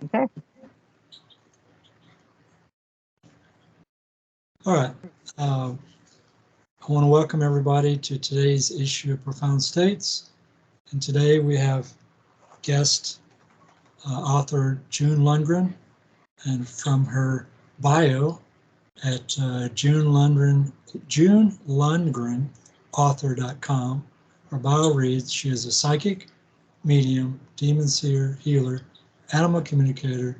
Okay. All right. I want to welcome everybody to today's issue of Profound States. And today we have guest author June Lundgren, and from her bio at JuneLundgrenAuthor.com, her bio reads, she is a psychic, medium, demon seer, healer, animal communicator,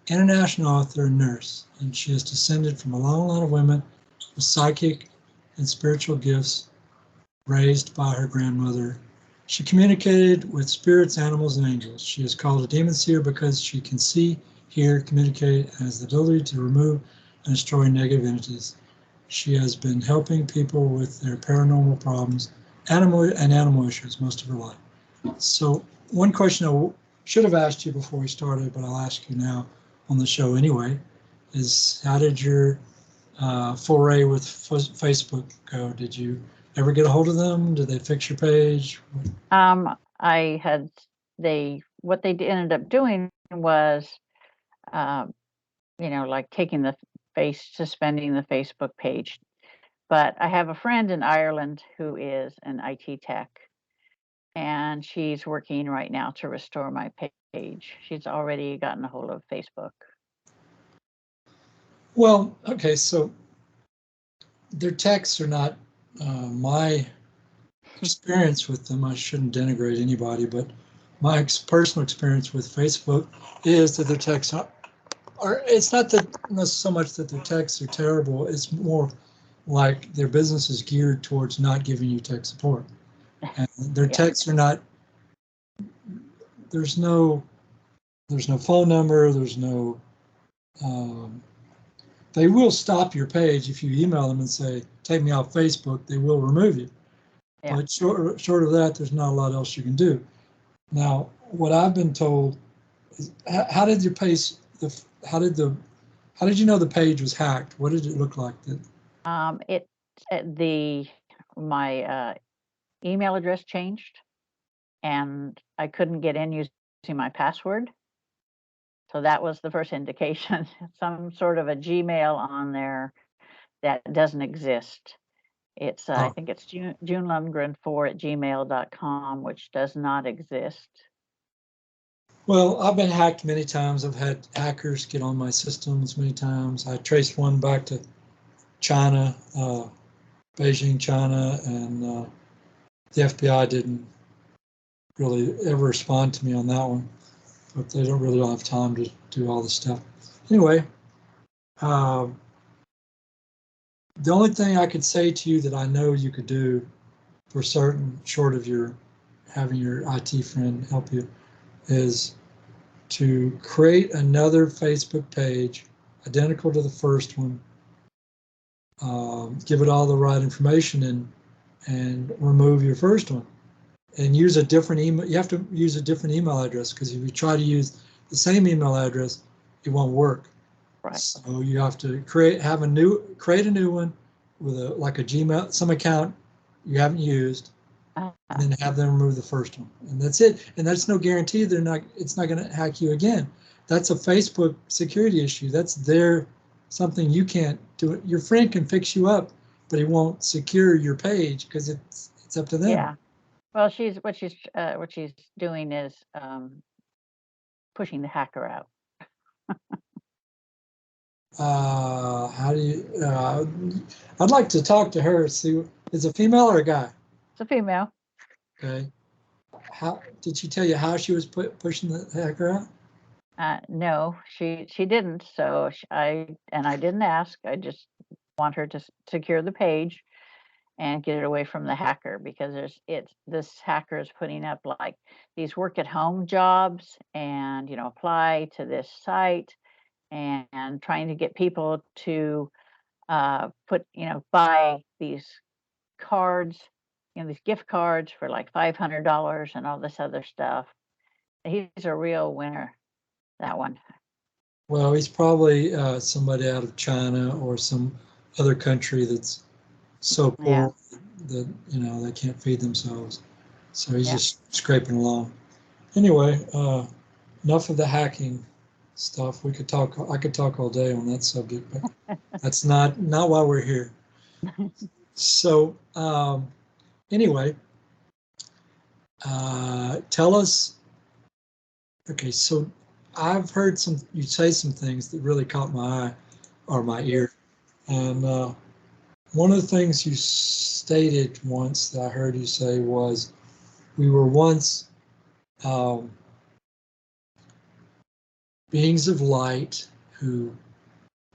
international author, and nurse. And she is descended from a long line of women with psychic and spiritual gifts raised by her grandmother. She communicated with spirits, animals, and angels. She is called a demon seer because she can see, hear, communicate, and has the ability to remove and destroy negative entities. She has been helping people with their paranormal problems, animal issues most of her life. So one question I should have asked you before we started, but I'll ask you now on the show anyway, is how did your foray with Facebook go? Did you ever get a hold of them? Did they fix your page? I had what they ended up doing was, like suspending the Facebook page. But I have a friend in Ireland who is an IT tech, and she's working right now to restore my page. She's already gotten a hold of Facebook. Well, okay, so their texts are not my experience with them. I shouldn't denigrate anybody, but my personal experience with Facebook is that their texts are it's not so much that their texts are terrible, it's more like their business is geared towards not giving you tech support. And their texts are not, there's no phone number, there's no, they will stop your page if you email them and say, take me off Facebook, they will remove you. Yeah. But short of that, there's not a lot else you can do. Now, what I've been told is, how did your page, how did you know the page was hacked? What did it look like? My email address changed, and I couldn't get in using my password. So that was the first indication. Some sort of a Gmail on there that doesn't exist. It's I think it's JuneLundgren4@gmail.com, which does not exist. Well, I've been hacked many times. I've had hackers get on my systems many times. I traced one back to China, Beijing, China, and the FBI didn't really ever respond to me on that one. But they don't have time to do all this stuff. Anyway, the only thing I could say to you that I know you could do for certain, short of having your IT friend help you, is to create another Facebook page identical to the first one, give it all the right information, and remove your first one, and use a different email. You have to use a different email address, because if you try to use the same email address, it won't work. Right. So you have to create a new one with a Gmail, some account you haven't used, and then have them remove the first one, and that's it. And that's no guarantee it's not going to hack you again. That's a Facebook security issue. That's something you can't do. It. Your friend can fix you up, but he won't secure your page because it's up to them. Yeah. Well, what she's doing is pushing the hacker out. How do you? I'd like to talk to her. See, is it a female or a guy? It's a female. Okay. How did she tell you how she was pushing the hacker out? No, she didn't. So I didn't ask. I just want her to secure the page and get it away from the hacker, because this hacker is putting up like these work at home jobs, and apply to this site, and trying to get people to buy these cards, these gift cards for like $500 and all this other stuff. He's a real winner, that one. Well, he's probably somebody out of China or some other country that's so poor that they can't feed themselves. So he's just scraping along. Anyway, enough of the hacking stuff. We could talk. I could talk all day on that subject, but that's not why we're here. So anyway, tell us. Okay, so I've heard you say some things that really caught my eye or my ear, and one of the things you stated once that I heard you say was we were once um, beings of light who,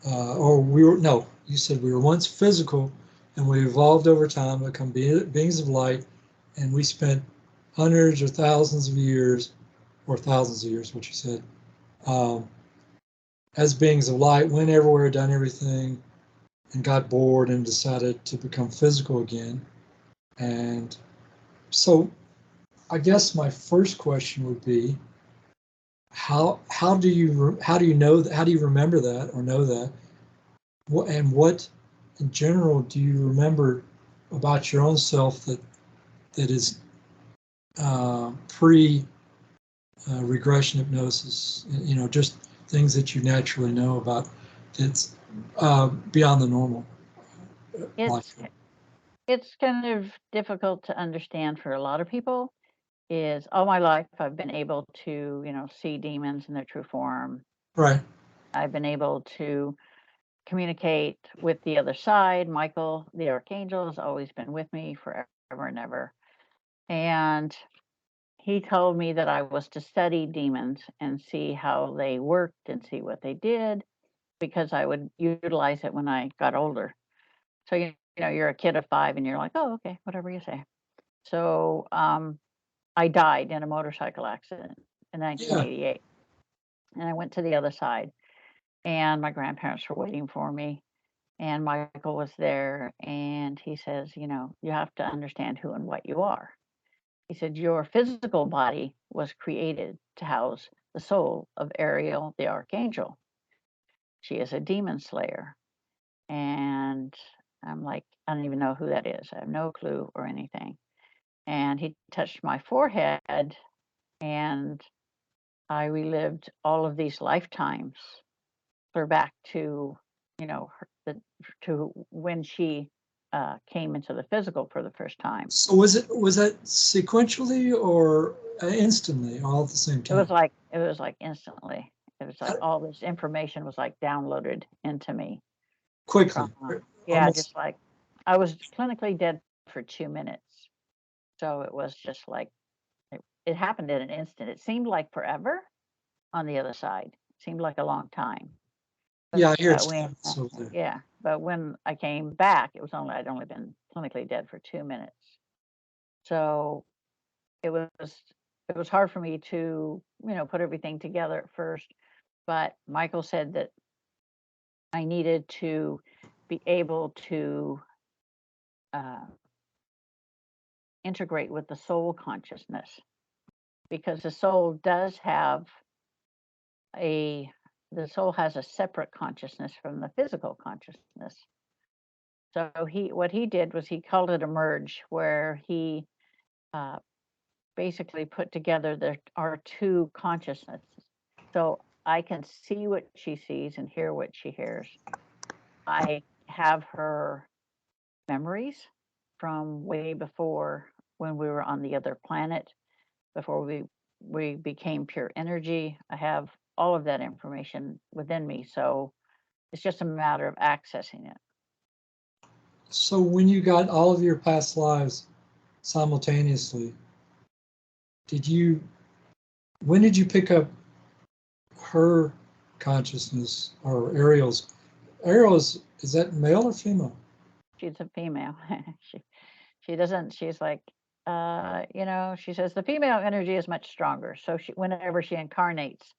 or we were, no, you said we were once physical and we evolved over time to become beings of light, and we spent hundreds or thousands of years, or thousands of years, what you said, um, as beings of light, went everywhere, done everything, and got bored and decided to become physical again. And so I guess my first question would be, how do you know that, how do you remember that or know that? What in general do you remember about your own self that is pre regression hypnosis? You know, just things that you naturally know about that's beyond the normal It's life. it's kind of difficult to understand for a lot of people. Is all my life I've been able to, see demons in their true form. Right. I've been able to communicate with the other side. Michael, the archangel, has always been with me forever and ever. And he told me that I was to study demons and see how they worked and see what they did because I would utilize it when I got older. So, you're a kid of 5 and you're like, oh, okay, whatever you say. So, I died in a motorcycle accident in Yeah. 1988. And I went to the other side, and my grandparents were waiting for me. And Michael was there, and he says, you have to understand who and what you are. He said, your physical body was created to house the soul of Ariel, the archangel. She is a demon slayer. And I'm like, I don't even know who that is. I have no clue or anything. And he touched my forehead, and I relived all of these lifetimes, clear back to, to when she came into the physical for the first time. So was that sequentially or instantly, all at the same time? It was like instantly. It was like all this information was like downloaded into me from, Quickly, yeah, almost. just like I was clinically dead for 2 minutes. So it was just like it happened in an instant. It seemed like forever on the other side. It seemed like a long time. Yeah, I hear But it's when, over there. yeah, but when I came back, I'd only been clinically dead for 2 minutes. So it was it was hard for me to, put everything together at first. But Michael said that I needed to be able to uh, integrate with the soul consciousness because a the soul has a separate consciousness from the physical consciousness. So what he did was he called it a merge, where he uh, basically put together there are two consciousnesses. So I can see what she sees and hear what she hears. I have her memories from way before when we were on the other planet, before we became pure energy. I have all of that information within me. So it's just a matter of accessing it. So when you got all of your past lives simultaneously, did you when did you pick up her consciousness or Ariel's? Ariel's, is that male or female? She's a female. she she doesn't. She's like, she says the female energy is much stronger. So whenever she incarnates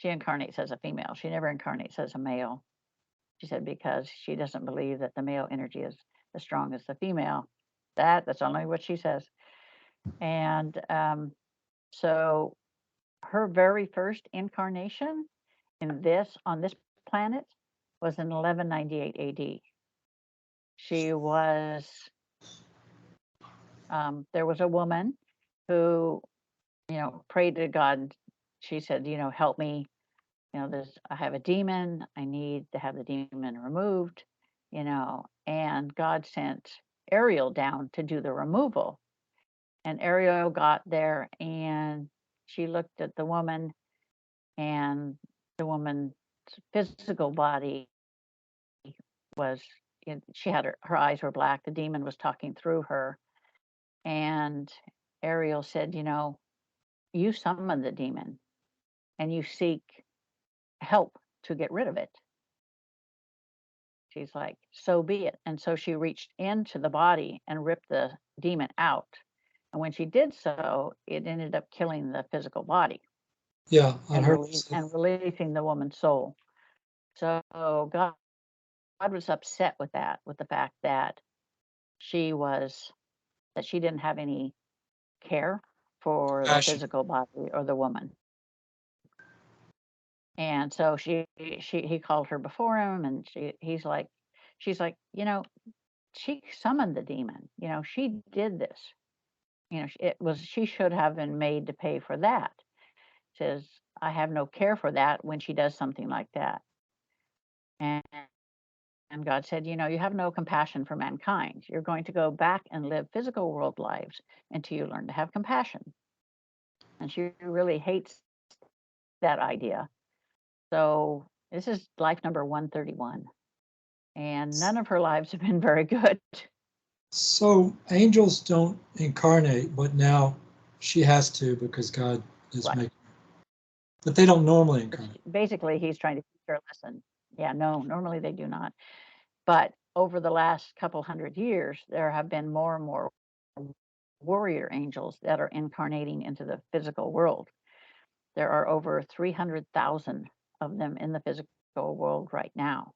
as a female. She never incarnates as a male. She said because she doesn't believe that the male energy is as strong as the female. That's only what she says. And so her very first incarnation on this planet was in 1198 AD. She was there was a woman who, prayed to God. She said, help me I have a demon, I need to have the demon removed, and God sent Ariel down to do the removal. And Ariel got there and she looked at the woman, and the woman's physical body was, she had her eyes were black, the demon was talking through her. And Ariel said, you summon the demon and you seek help to get rid of it. She's like, so be it. And so she reached into the body and ripped the demon out. And when she did so, it ended up killing the physical body Yeah, I and, heard releasing the woman's soul. So God was upset with that, with the fact that she was that she didn't have any care for the passion. physical body or the woman. And so he called her before him, and she's like, she summoned the demon. She did this. She should have been made to pay for that. Says, I have no care for that when she does something like that. And God said, you have no compassion for mankind. You're going to go back and live physical world lives until you learn to have compassion. And she really hates that idea. So this is life number 131. And none of her lives have been very good. So angels don't incarnate, but now she has to because God is Right. making. But they don't normally incarnate. Basically, he's trying to teach her a lesson. Yeah, no, normally they do not. But over the last couple hundred years, there have been more and more warrior angels that are incarnating into the physical world. There are over 300,000 of them in the physical world right now.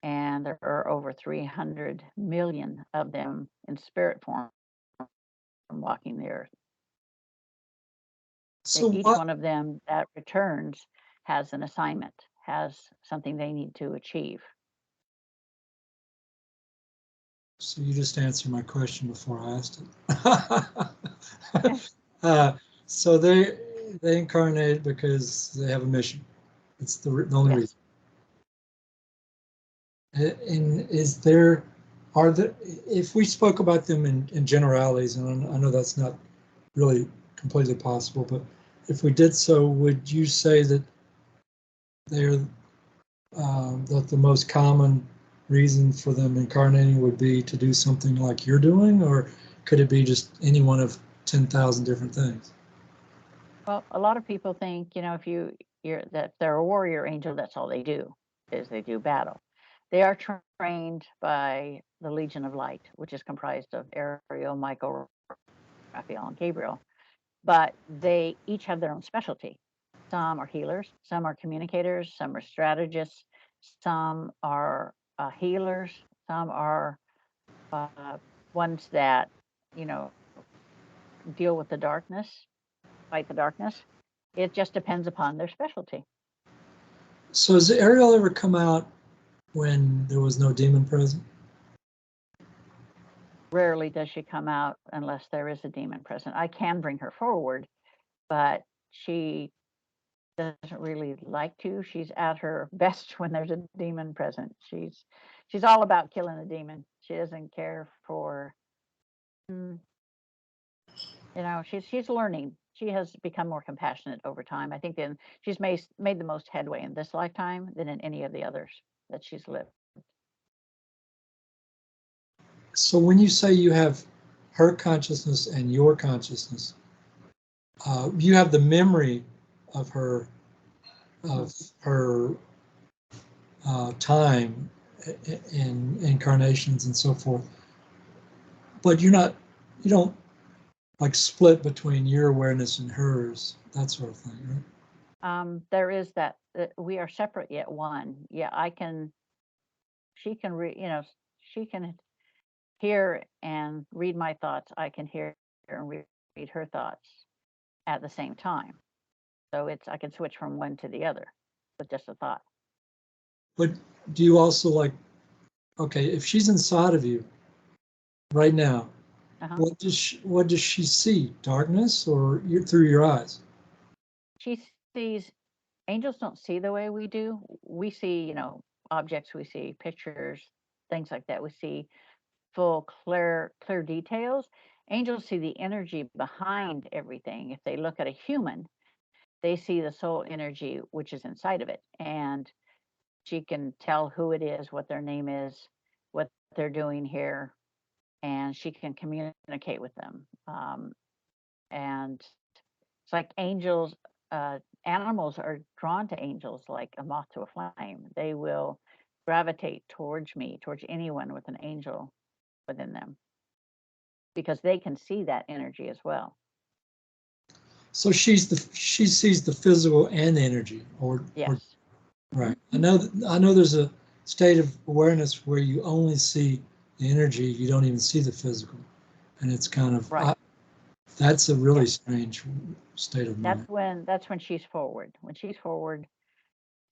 And there are over 300 million of them in spirit form walking the earth. So Each what? one of them that returns has an assignment, has something they need to achieve. So you just answered my question before I asked Yeah. it. So they incarnate because they have a mission. It's the only Yes. reason. And is there, are there, if we spoke about them in generalities, and I know that's not really completely possible, but if we did so, would you say that they're that the most common reason for them incarnating would be to do something like you're doing, or could it be just any one of 10,000 different things? Well, a lot of people think, if that they're a warrior angel, that's all they do is they do battle. They are trained by the Legion of Light, which is comprised of Ariel, Michael, Raphael, and Gabriel. But they each have their own specialty. Some are healers, some are communicators, some are strategists, some are healers, some are ones that, you know, deal with the darkness, fight the darkness. It just depends upon their specialty. So has Ariel ever come out when there was no demon present? Rarely does she come out unless there is a demon present. I can bring her forward, but she doesn't really like to. She's at her best when there's a demon present. She's all about killing the demon. She doesn't care for, mm, she's learning. She has become more compassionate over time. I think then she's made the most headway in this lifetime than in any of the others that she's lived. So when you say you have her consciousness and your consciousness, you have the memory of her Hmm. of her time in incarnations and so forth, but you don't like split between your awareness and hers, that sort of thing, right? There is that, we are separate yet one. Yeah, she can she can hear and read my thoughts. I can hear and read her thoughts at the same time. So I can switch from one to the other with just a thought. But do you also like, okay, if she's inside of you right now, Uh-huh. what does she see? Darkness or through your eyes? She sees angels don't see the way we do. We see, objects, we see pictures, things like that. We see full, clear details. Angels see the energy behind everything. If they look at a human, they see the soul energy which is inside of it, and she can tell who it is, what their name is, what they're doing here, and she can communicate with them. And it's like angels, animals are drawn to angels like a moth to a flame. They will gravitate towards me, towards anyone with an angel within them, because they can see that energy as well. So she sees the physical and the energy, or Yes. right. I know there's a state of awareness where you only see the energy, you don't even see the physical, and it's kind of Right. that's a Yeah. really strange state of mind. That's when she's forward. When she's forward,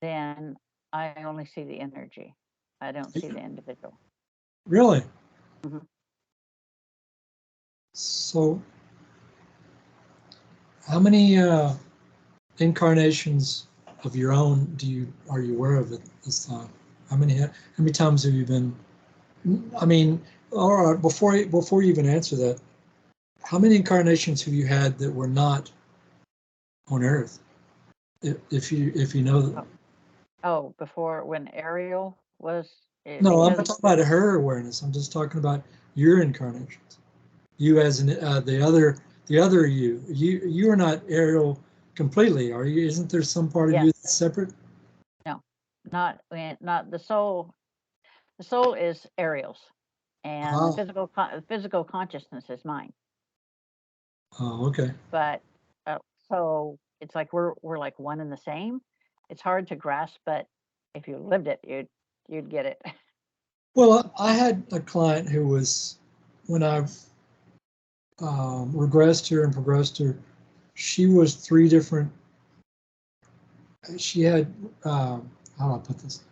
then I only see the energy. I don't see the individual. Really? Mhm. So how many incarnations of your own are you aware of at this time? How many times have you been? I mean, all right. Before you even answer that, how many incarnations have you had that were not on Earth? If you know, Before when Ariel was, no, I'm not because talking about her awareness. I'm just talking about your incarnations. You as the other you. You are not Ariel completely, are you? Isn't there some part of yes, you that's separate? no, not the soul. The soul is Ariel's, and the Ah, physical consciousness is mine. oh, okay. But so it's like we're like one and the same. It's hard to grasp, but if you lived it, you'd get it. Well, I had a client who was, when I regressed her and progressed her, she was three different. She had, how do I put this?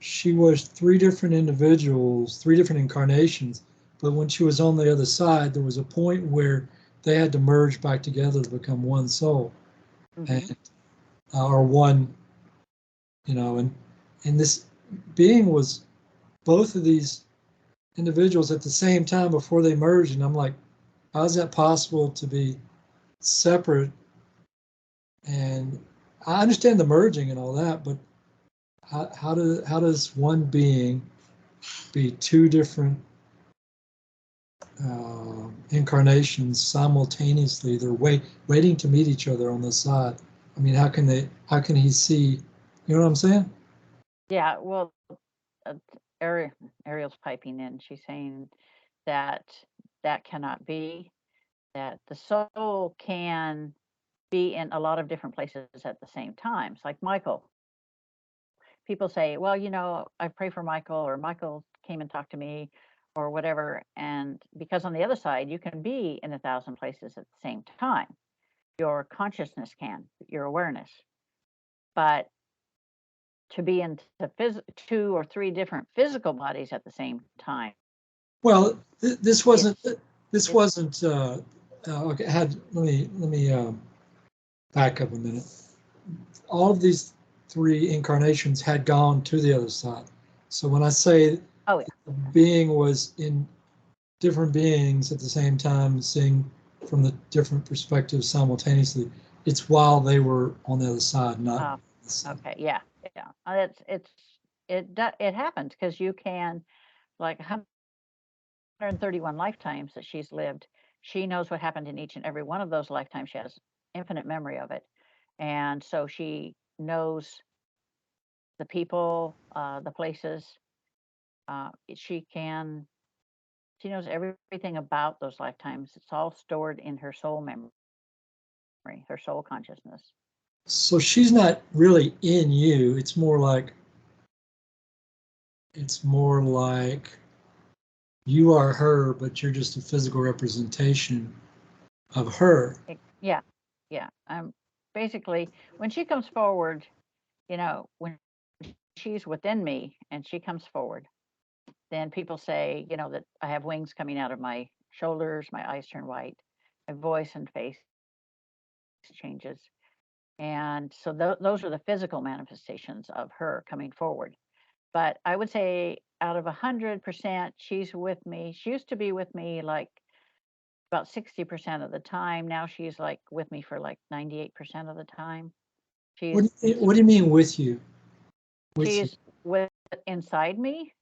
She was three different individuals, three different incarnations. But when she was on the other side, there was a point where they had to merge back together to become one soul, Hmm. and or one, and this being was both of these individuals at the same time before they merged, and I'm like, how is that possible to be separate? And I understand the merging and all that, but how does one being be two different incarnations simultaneously? They're waiting to meet each other on the side. I mean, how can he see? You know what I'm saying? Yeah, well, uh, Ariel's piping in. She's saying that that cannot be. That the soul can be in a lot of different places at the same time. It's like Michael. People say, well, I pray for Michael, or Michael came and talked to me, or whatever. And because on the other side, you can be in 1,000 places at the same time. Your consciousness can, your awareness. But to be in two or three different physical bodies at the same time, Well, it's this it's wasn't. Okay, let me back up a minute. All of these three incarnations had gone to the other side. So when I say oh yeah. the being was in different beings at the same time, seeing from the different perspectives simultaneously, it's while they were on the other side, not Oh, this side. okay, yeah, yeah. It happens because you can, like, 131 lifetimes that she's lived. She knows what happened in each and every one of those lifetimes. She has infinite memory of it, and so she knows the people, the places. She can. She knows everything about those lifetimes. It's all stored in her soul memory, her soul consciousness. So she's not really in you. It's more like you are her, but you're just a physical representation of her. Yeah, yeah. Basically, when she comes forward, when she's within me and she comes forward, then people say, that I have wings coming out of my shoulders, my eyes turn white, my voice and face changes. And so those are the physical manifestations of her coming forward. But I would say out of 100%, she's with me. She used to be with me like about 60% of the time. Now she's like with me for like 98% of the time. She's What do you mean with you? With you? she's with inside me,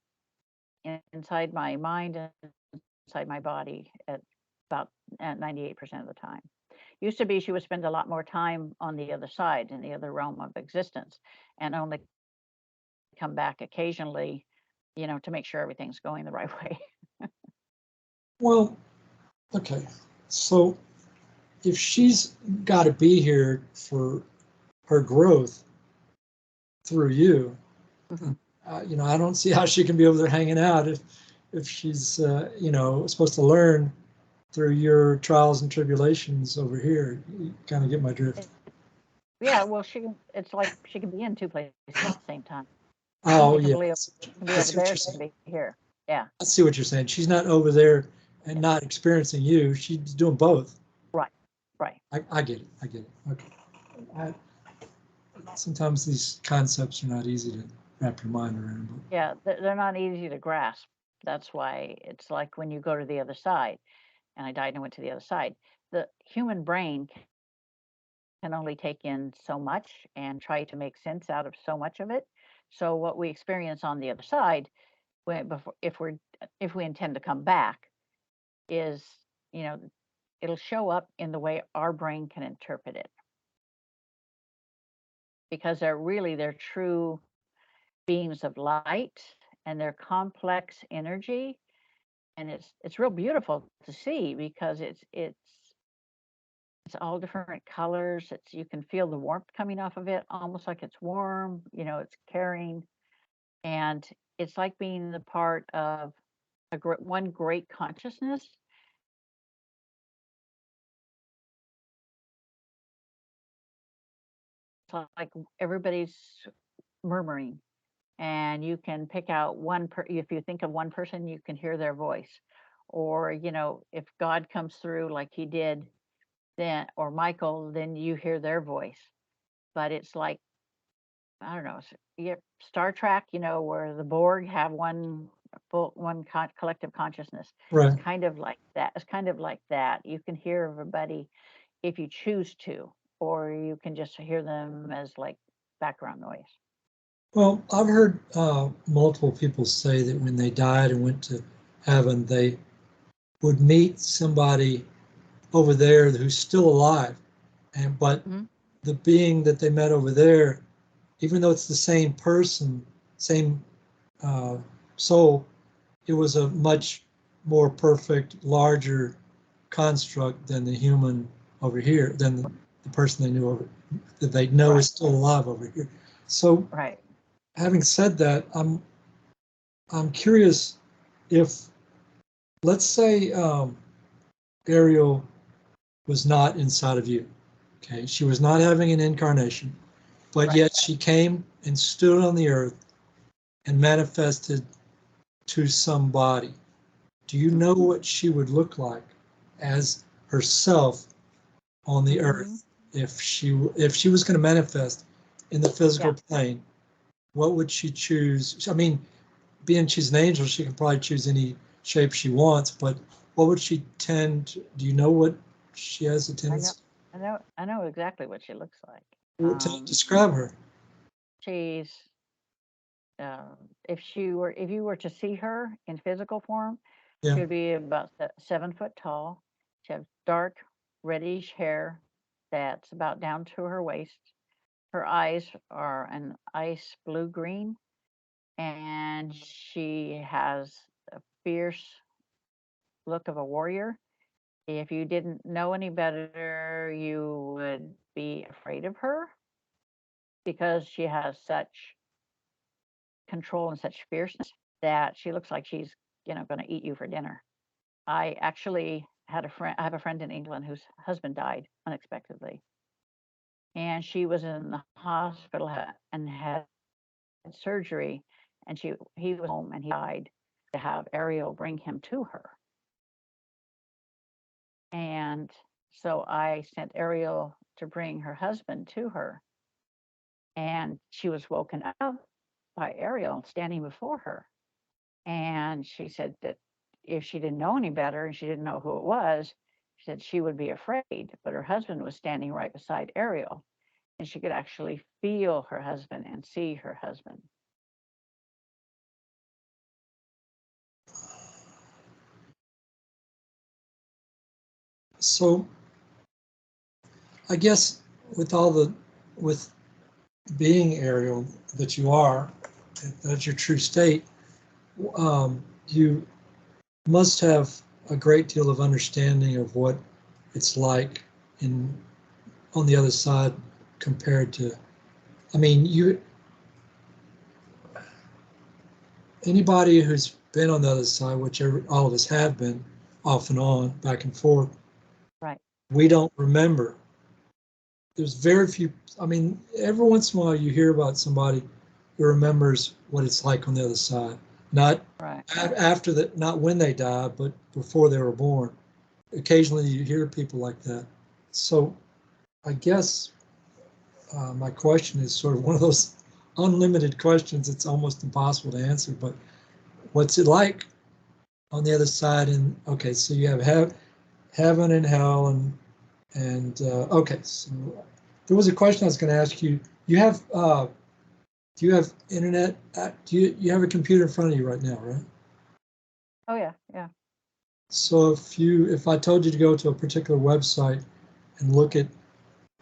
inside my mind, and inside my body about at 98% of the time. Used to be she would spend a lot more time on the other side in the other realm of existence and only come back occasionally, to make sure everything's going the right way. Well, okay. So if she's got to be here for her growth through you, Mhm. I don't see how she can be over there hanging out if she's supposed to learn through your trials and tribulations over here. You kind of get my drift. Yeah, well, it's like she can be in two places at the same time. Oh She can yeah, be, I over see what there, you're she can saying. be here. Yeah, I see what you're saying. She's not over there and yeah, not experiencing you. She's doing both. right, right. I get it. I get it. Okay. I, Sometimes these concepts are not easy to wrap your mind around. Yeah, they're not easy to grasp. That's why it's like when you go to the other side, and I died and went to the other side. The human brain can only take in so much and try to make sense out of so much of it. So what we experience on the other side, before, if we intend to come back, is, you know it'll show up in the way our brain can interpret it, because they're true beings of light, and they're complex energy, and it's real beautiful to see, because it's all different colors. You can feel the warmth coming off of it, almost like it's warm, it's caring, and it's like being the part of one great consciousness. It's like everybody's murmuring, and you can pick out if you think of one person, you can hear their voice. Or if God comes through like he did then, or Michael, then you hear their voice. But it's like, I don't know, Star Trek, where the Borg have collective consciousness. It's Right. kind of like that. It's kind of like that. You can hear everybody if you choose to, or you can just hear them as like background noise. Well, I've heard multiple people say that when they died and went to heaven, they would meet somebody over there who's still alive, but Mhm. the being that they met over there, even though it's the same person, same uh, soul, it was a much more perfect, larger construct than the human over here, than the person they knew over that they know is Right, still alive over here. So, right. having said that, I'm curious if, let's say, Ariel was not inside of you. Okay, she was not having an incarnation, but Right. yet she came and stood on the earth and manifested to somebody. Do you know what she would look like as herself on the Hmm. earth if she was going to manifest in the physical Yeah. plane? What would she choose? I mean, being she's an angel, she can probably choose any shape she wants, but what would she tend? Do you know what she has a I know, tendency I know exactly what she looks like. to describe her? She's if you were to see her in physical form, she Yeah. would be about 7 foot tall. She has dark reddish hair that's about down to her waist. Her eyes are an ice blue green, and she has a fierce look of a warrior. If you didn't know any better, you would be afraid of her, because she has such control and such fierceness that she looks like she's, going to eat you for dinner. I actually I have a friend in England whose husband died unexpectedly, and she was in the hospital and had surgery, and he was home and he died, to have Ariel bring him to her. And so I sent Ariel to bring her husband to her. And she was woken up by Ariel standing before her. And she said that if she didn't know any better and she didn't know who it was, she said she would be afraid. But her husband was standing right beside Ariel, and she could actually feel her husband and see her husband. So I guess with being Ariel that you are, that's your true state, you must have a great deal of understanding of what it's like in on the other side compared to, I mean, anybody who's been on the other side, which all of us have been off and on, back and forth, Right. we don't remember. There's very few, I mean, every once in a while you hear about somebody who remembers what it's like on the other side. Not Right. after that, not when they died, but before they were born. Occasionally you hear people like that. So I guess my question is sort of one of those unlimited questions. It's almost impossible to answer, but what's it like on the other side? And okay, so you have heaven and hell, and okay, so there was a question I was going to ask you. You have do you have internet? Do you have a computer in front of you right now, right? Oh yeah, yeah. So if I told you to go to a particular website and look at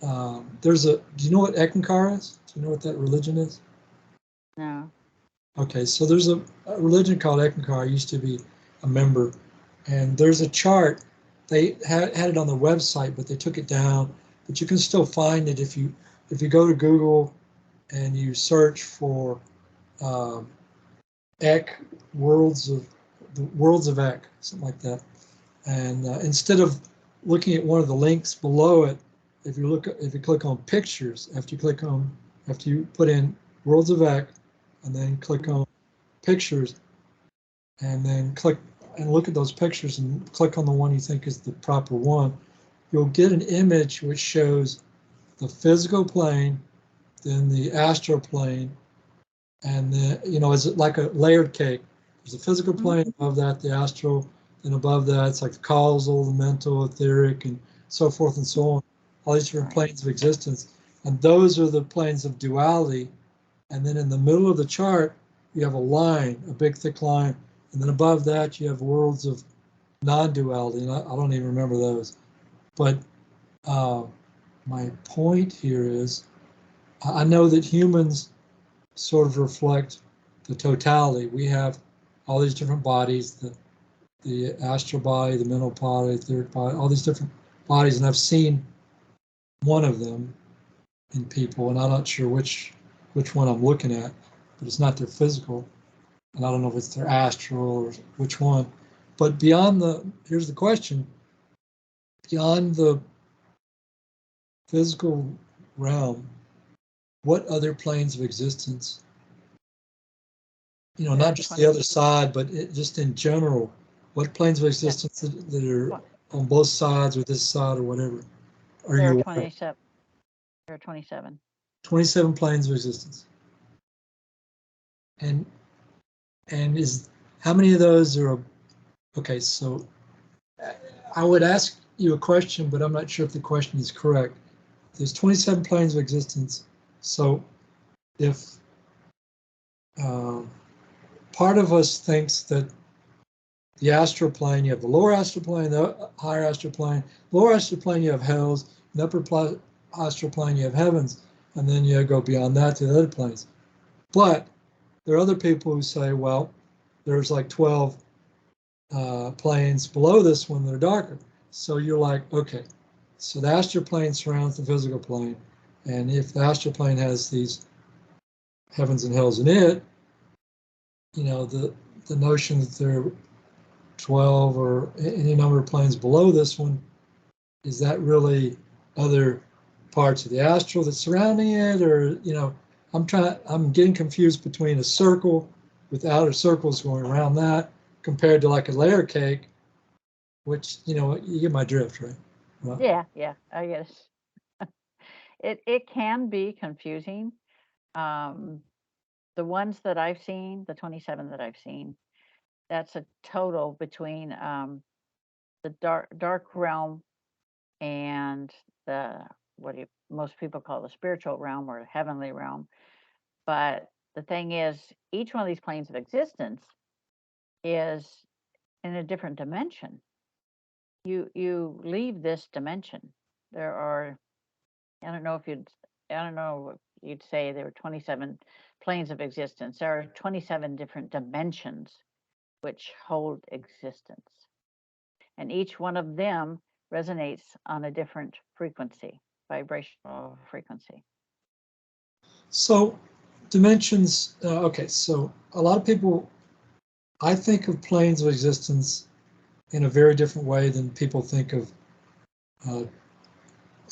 do you know what Ekankar is? Do you know what that religion is? No. Okay, so there's a religion called Ekankar. I used to be a member, and there's a chart. They had it on the website, but they took it down. But you can still find it if you go to Google and you search for um, Ek worlds of Ek, something like that. And instead of looking at one of the links below it, if you click on pictures, after you put in worlds of Ek, and then click on pictures, and then click and look at those pictures and click on the one you think is the proper one, you'll get an image which shows the physical plane, then the astral plane, and is it like a layered cake? There's a physical plane above that, the astral, and above that it's like the causal, the mental, etheric, and so forth and so on. All these different planes of existence, and those are the planes of duality. And then in the middle of the chart, you have a line, a big thick line, and then above that you have worlds of non-duality, and I don't even remember those. But my point here is, I know that humans sort of reflect the totality. We have all these different bodies, the astral body, the mental body, the etheric body, all these different bodies, and I've seen one of them in people, and I'm not sure which one I'm looking at, but it's not their physical, and I don't know if it's their astral or which one. But here's the question, beyond the physical realm, what other planes of existence, not just the other side, but just in general, what planes of existence that are on both sides or this side or whatever, are There are you aware? 27. There are 27. 27 planes of existence. And how many of those are, okay, so I would ask you a question, but I'm not sure if the question is correct. There's 27 planes of existence. So if part of us thinks that the astral plane, you have the lower astral plane, the higher astral plane. Lower astral plane, you have hells. In the upper astral plane, you have heavens. And then you go beyond that to the other planes. But there are other people who say, well, there's like 12 planes below this one that are darker. So you're like, okay, so the astral plane surrounds the physical plane. And if the astral plane has these heavens and hells in it, the notion that there are 12 or any number of planes below this one, is that really other parts of the astral that's surrounding it? Or, I'm getting confused between a circle with outer circles going around that compared to like a layer cake, which, you get my drift, right? Well, Yeah, I guess. It can be confusing. Um, the ones that I've seen, the 27 that I've seen, that's a total between the dark realm and the what do most people call the spiritual realm or heavenly realm. But the thing is, each one of these planes of existence is in a different dimension. You leave this dimension. There are, I don't know if you'd I don't know if you'd say there were 27 planes of existence. There are 27 different dimensions which hold existence. And each one of them resonates on a different frequency, vibrational frequency. So dimensions, okay, so a lot of people, I think of planes of existence in a very different way than people think of, uh,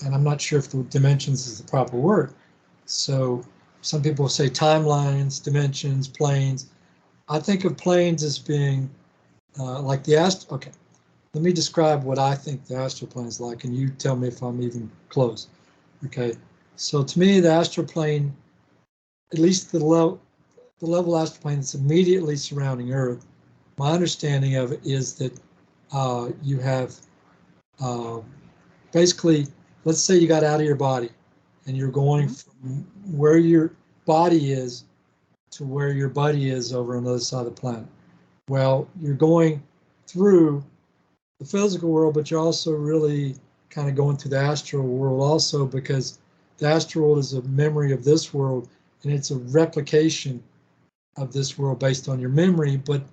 and I'm not sure if the dimensions is the proper word. So some people say timelines, dimensions, planes. I think of planes as being like the okay, let me describe what I think the astral plane is like, and you tell me if I'm even close. Okay, so to me, the astral plane, at least the level astral plane that's immediately surrounding Earth, my understanding of it is that you have uh, basically, let's say you got out of your body and you're going from where your body is to where your buddy is over on the other side of the planet. Well, you're going through the physical world, but you're also really kind of going through the astral world also, because the astral world is a memory of this world and it's a replication of this world based on your memory, but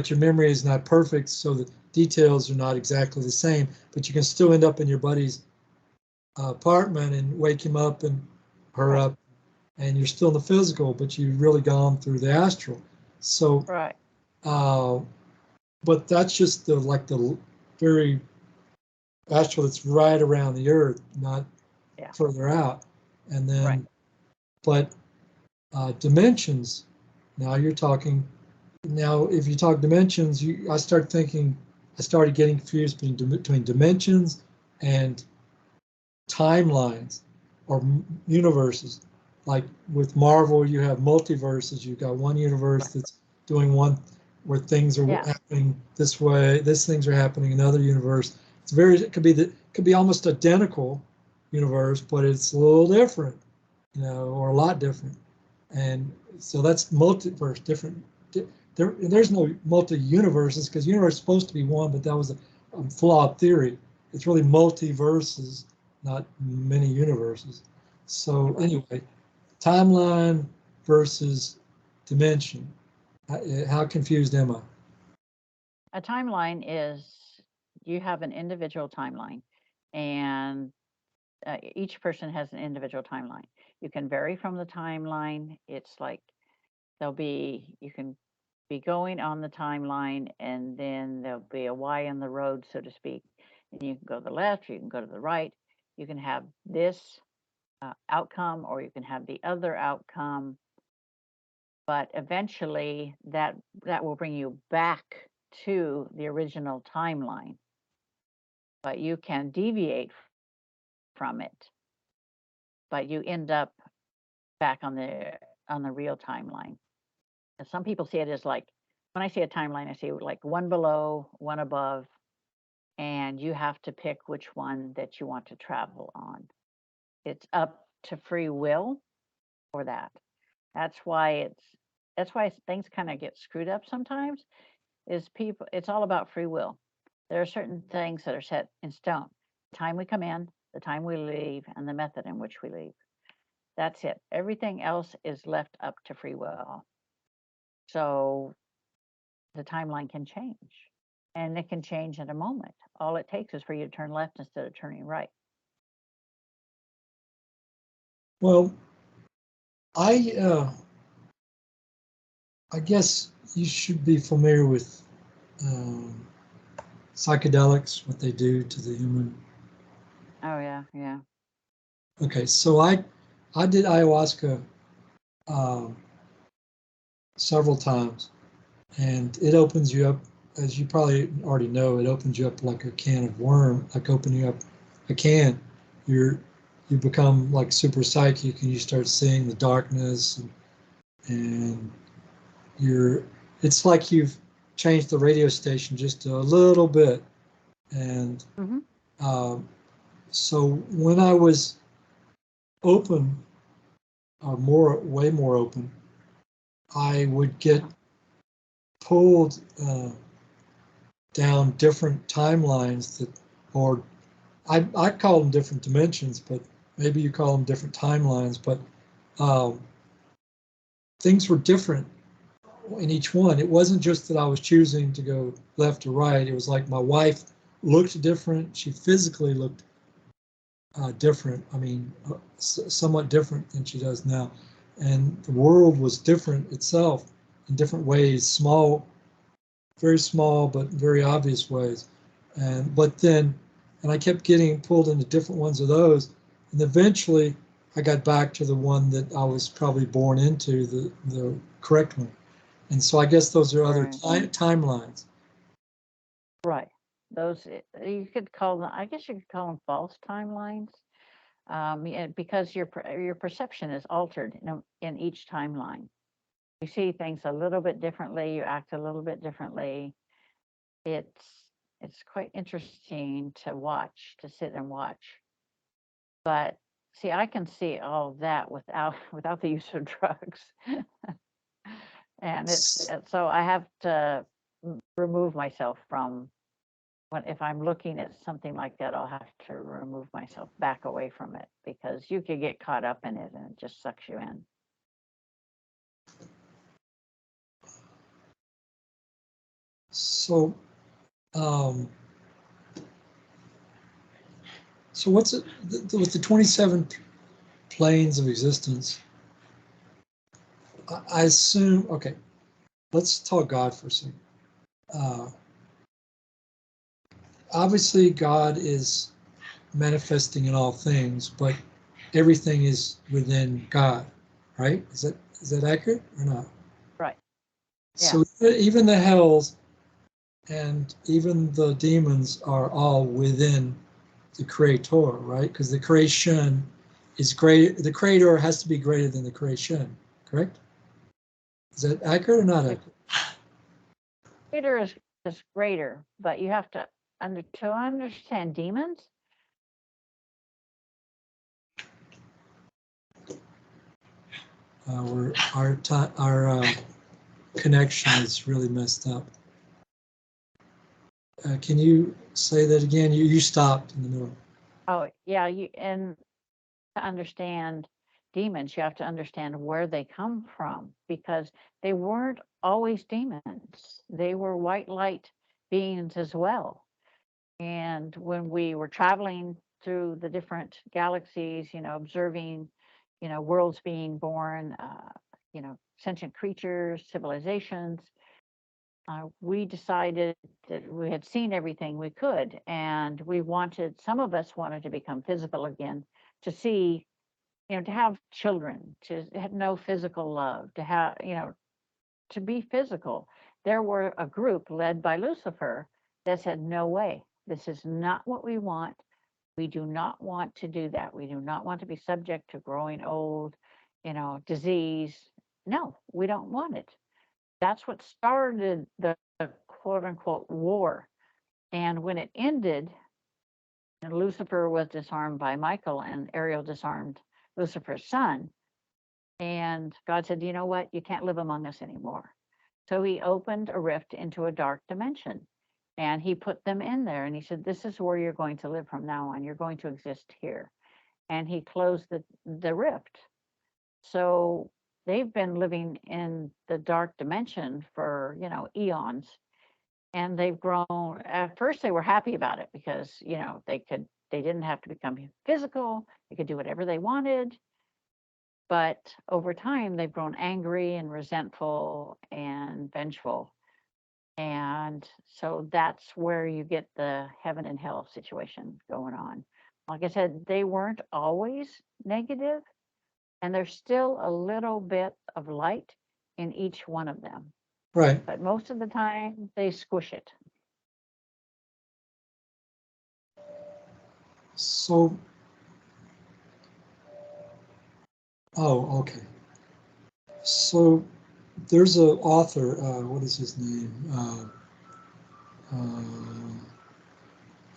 your memory is not perfect, so the details are not exactly the same, but you can still end up in your buddy's apartment and wake him up and her up, and you're still in the physical, but you've really gone through the astral. So, Right. uh, but that's just the like the very astral that's right around the earth, not Yeah. further out. And Right. then, but dimensions, now you're talking, now if you talk dimensions, I started getting confused between dimensions and timelines or universes. Like with Marvel, you have multiverses. You've got one universe that's doing one where things are Yeah. happening this way, this things are happening in another universe. It could be almost identical universe, but it's a little different, or a lot different. And so that's multiverse, different. There's no multi-universes because universe is supposed to be one, but that was a flawed theory. It's really multiverses, not many universes. So anyway, timeline versus dimension. How confused am I? A timeline is you have an individual timeline, and each person has an individual timeline. You can vary from the timeline. It's like you can be going on the timeline, and then there'll be a Y in the road, so to speak. And you can go to the left, you can go to the right. You can have this outcome, or you can have the other outcome. But eventually, that will bring you back to the original timeline. But you can deviate from it, but you end up back on the real timeline. And some people see it as like, when I see a timeline, I see like one below, one above, and you have to pick which one that you want to travel on. It's up to free will for that. That's why things kind of get screwed up sometimes. Is people It's all about free will. There are certain things that are set in stone. The time we come in, the time we leave, and the method in which we leave. That's it. Everything else is left up to free will. So the timeline can change, and it can change in a moment. All it takes is for you to turn left instead of turning right. Well, I I guess you should be familiar with um, psychedelics, what they do to the human. Oh yeah, yeah. Okay, so I did ayahuasca um, several times, and it opens you up, as you probably already know, it opens you up like a can of worm, like opening up a can. You're you become like super psychic and you start seeing the darkness, and you're, it's like you've changed the radio station just a little bit. And Hmm. um, so when I was open, or more, way more open, I would get pulled down different timelines that, or I call them different dimensions, but maybe you call them different timelines, but um, things were different in each one. It wasn't just that I was choosing to go left or right. It was like my wife looked different. She physically looked different. I mean, somewhat different than she does now. And the world was different itself in different ways, small, very small, but very obvious ways. But then, and I kept getting pulled into different ones of those. And eventually I got back to the one that I was probably born into, the correct one. And so I guess those are other Right. timelines. Right. Those, you could call them, I guess you could call them false timelines. Yeah, because your perception is altered in each timeline. You see things a little bit differently, you act a little bit differently. It's it's quite interesting to watch, to sit and watch. But see, I can see all that without without the use of drugs. And so I have to remove myself from, when if I'm looking at something like that, I'll have to remove myself back away from it, because you could get caught up in it and it just sucks you in. So, um, so what's it with the 27 planes of existence? I assume, okay, let's talk God for a second. Uh, Obviously, God is manifesting in all things, but everything is within God, right? Is that accurate or not? Right. Yeah. So even the hells and even the demons are all within the creator, right? Because the creation is great. The creator has to be greater than the creation, correct? Is that accurate or not The accurate? creator is greater, but you have to to understand demons. Our connection is really messed up. Can you say that again? You stopped in the middle. Oh, yeah, you, and to understand demons, you have to understand where they come from, because they weren't always demons. They were white light beings as well. And when we were traveling through the different galaxies, observing, worlds being born, sentient creatures, civilizations, we decided that we had seen everything we could, and some of us wanted to become physical again, to see, to have children, to know physical love, to have, to be physical. There were a group led by Lucifer that said, no way, this is not what we want. We do not want to do that. We do not want to be subject to growing old, disease. No, we don't want it. That's what started the quote unquote war. And when it ended, and Lucifer was disarmed by Michael, and Ariel disarmed Lucifer's son. And God said, you know what? You can't live among us anymore. So he opened a rift into a dark dimension, and he put them in there. And he said, this is where you're going to live from now on. You're going to exist here. And he closed the rift. So they've been living in the dark dimension for, eons. And they've grown. At first, they were happy about it because, they didn't have to become physical. They could do whatever they wanted. But over time, they've grown angry and resentful and vengeful. And so that's where you get the heaven and hell situation going on. Like I said, they weren't always negative, and there's still a little bit of light in each one of them. Right. But most of the time, they squish it. So Oh, okay. So there's a author. What is his name? Uh,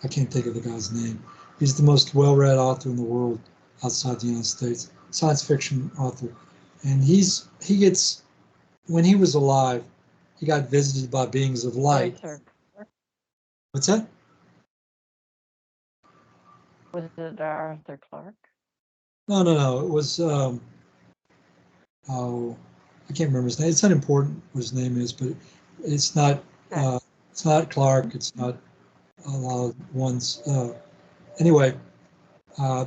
I can't think of the guy's name. He's the most well-read author in the world outside the United States, science fiction author. And he gets when he was alive, he got visited by beings of light. Arthur. What's that? Was it Arthur Clarke? No, no, no. It was oh, I can't remember his name. It's not important what his name is, but it's not Okay. it's not Clark. It's not a lot of ones. Anyway,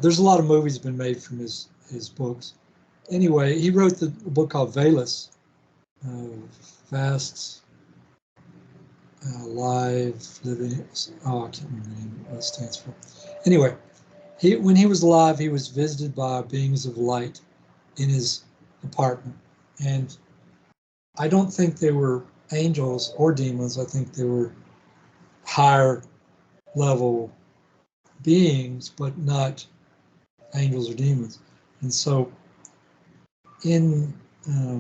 there's a lot of movies been made from his books. Anyway, he wrote the book called Valus, uh, Fast, Live, Living. Oh, I can't remember what it stands for. Anyway, when he was alive, he was visited by beings of light in his apartment, and I don't think they were angels or demons. I think they were higher level beings, but not angels or demons. And so, in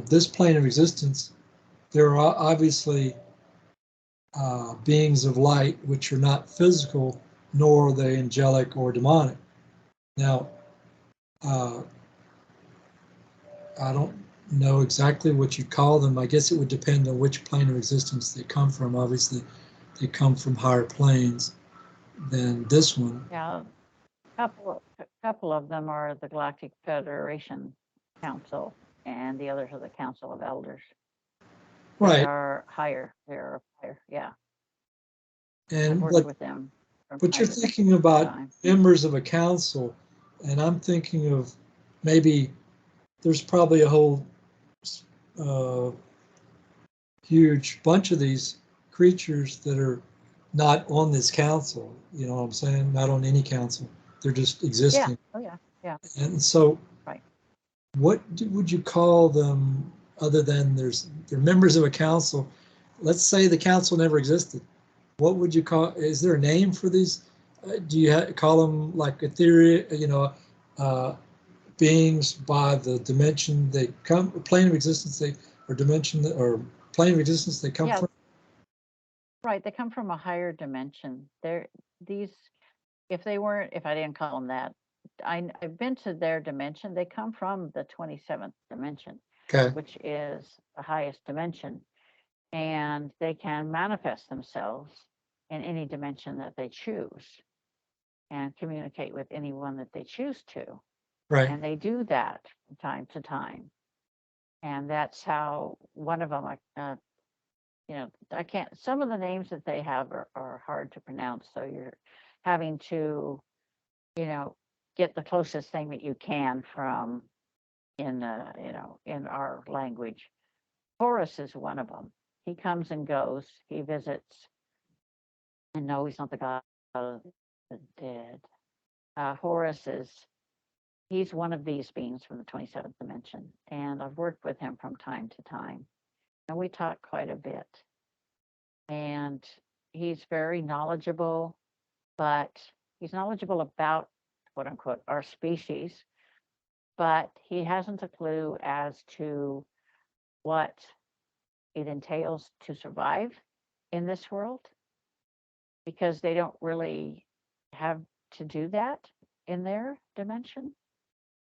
this plane of existence, there are obviously beings of light which are not physical, nor are they angelic or demonic. Now, uh, I don't know exactly what you call them. I guess it would depend on which plane of existence they come from. Obviously, they come from higher planes than this one. Yeah, a couple of them are the Galactic Federation Council, and the others are the Council of Elders. They Right. are higher. They're higher. Yeah, I've And worked with them from but you're time thinking to about time. members of a council, and I'm thinking of maybe there's probably a whole uh, huge bunch of these creatures that are not on this council. You know what I'm saying? Not on any council. They're just Yeah. existing. Oh yeah. Yeah. And so, Right. what would you call them other than they're members of a council? Let's say the council never existed. What would you call? Is there a name for these? Do you call them like ethereal? Uh, beings by the dimension they come, plane of existence they or dimension or plane of existence they come Yeah. from? Right. They come from a higher dimension. They're these. If they weren't, if I didn't call them that, I've been to their dimension. They come from the 27th dimension, Okay, which is the highest dimension, and they can manifest themselves in any dimension that they choose and communicate with anyone that they choose to. right. And they do that from time to time. And that's how one of them, I can't, some of the names that they have are hard to pronounce. So you're having to, you know, get the closest thing that you can from in our language. Horus is one of them. He comes and goes. He visits. And no, he's not the god of the dead. Horus is, he's one of these beings from the 27th dimension. And I've worked with him from time to time. And we talk quite a bit. And he's very knowledgeable, but he's knowledgeable about, quote unquote, our species, but he hasn't a clue as to what it entails to survive in this world because they don't really have to do that in their dimension.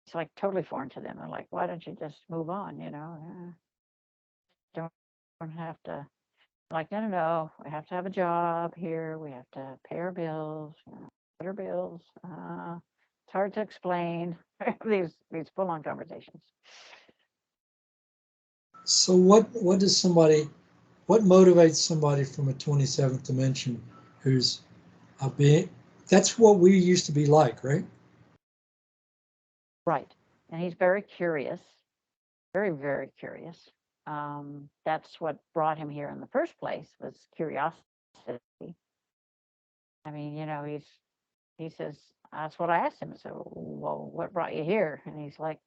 It's like totally foreign to them. They're like, why don't you just move on? Don't have to. Like, no, no, no. We have to have a job here. We have to pay our bills, pay our bills. It's hard to explain these full-on conversations. So what does somebody what motivates somebody from a 27th dimension who's a being? That's what we used to be like, right? Right. And he's very curious, very, very curious. That's what brought him here in the first place was curiosity. I mean, he says, that's what I asked him. So, well, what brought you here? And he's like,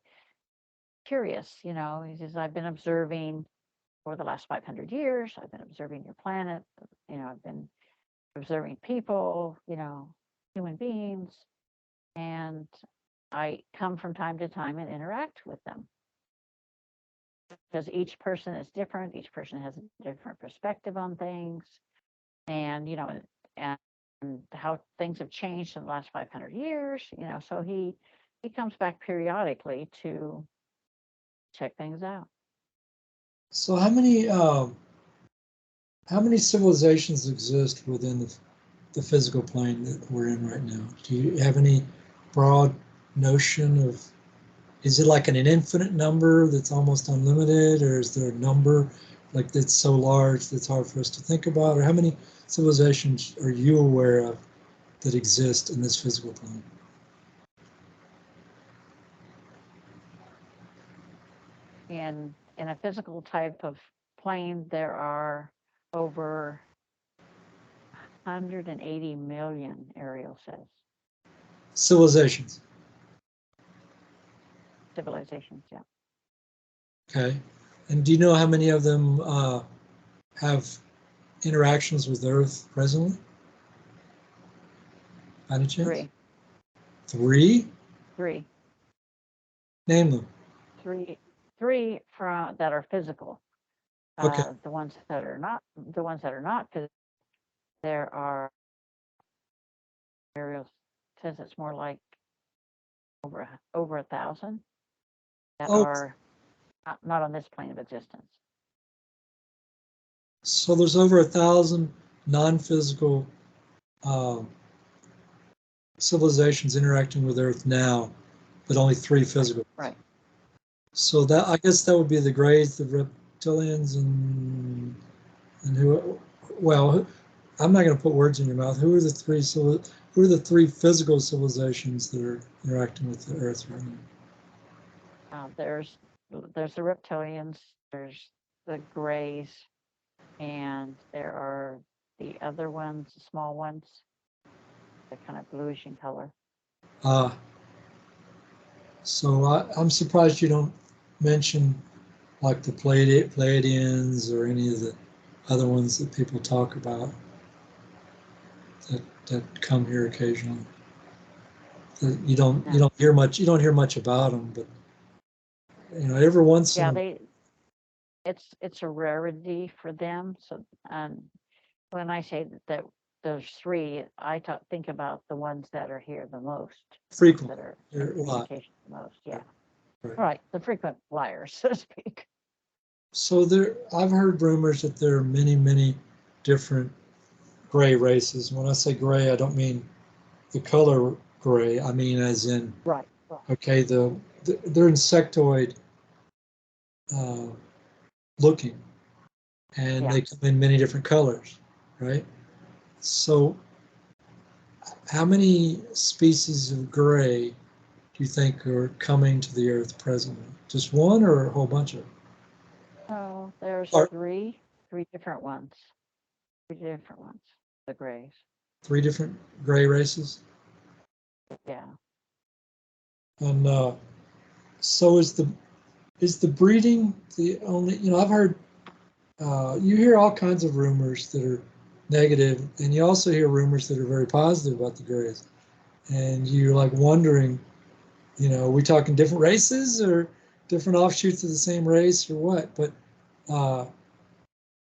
curious, he says, I've been observing for the last 500 years. I've been observing your planet. I've been observing people, human beings. And I come from time to time and interact with them because each person is different. Each person has a different perspective on things, and and how things have changed in the last 500 years. So he comes back periodically to check things out. So how many civilizations exist within the physical plane that we're in right now? Do you have any broad notion of, is it like an infinite number that's almost unlimited, or is there a number like that's so large that's hard for us to think about? Or how many civilizations are you aware of that exist in this physical plane? In a physical type of plane, there are over 180 million, Ariel says. Civilizations. Civilizations, yeah. Okay. And do you know how many of them have interactions with Earth presently? By any chance? Three. Three? Name them. Three from that are physical. Okay. The ones that are not physical, there are, Ariel says it's more like over 1,000 that Oh, are not on this plane of existence. so there's over 1,000 non-physical civilizations interacting with Earth now, but only 3 physical. Right. So that, I guess that would be the Greys, the reptilians, and who? Well, I'm not going to put words in your mouth. Who are the three physical civilizations that are interacting with the Earth right now? There's the reptilians, there's the Greys, and there are the other ones, the small ones, they're kind of bluish in color. So I'm surprised you don't mention like the Pleiadians or any of the other ones that people talk about that come here occasionally. You don't hear much about them, but every once in a it's a rarity for them. So when I say that there's 3, I think about the ones that are here the most, frequent, that are in communication the most. Yeah, right. The frequent flyers, so to speak. So I've heard rumors that there are many different gray races. When I say gray, I don't mean the color gray. I mean as in, right. Okay, they're insectoid looking, and they come in many different colors, right? So how many species of gray do you think are coming to the Earth presently? Just one or a whole bunch of them? Oh, there's three different ones. 3 different ones, the Greys. 3 different gray races? Yeah. And so is the breeding the only, I've heard, you hear all kinds of rumors that are negative, and you also hear rumors that are very positive about the Greys. And you're like wondering, are we talking different races or different offshoots of the same race or what? But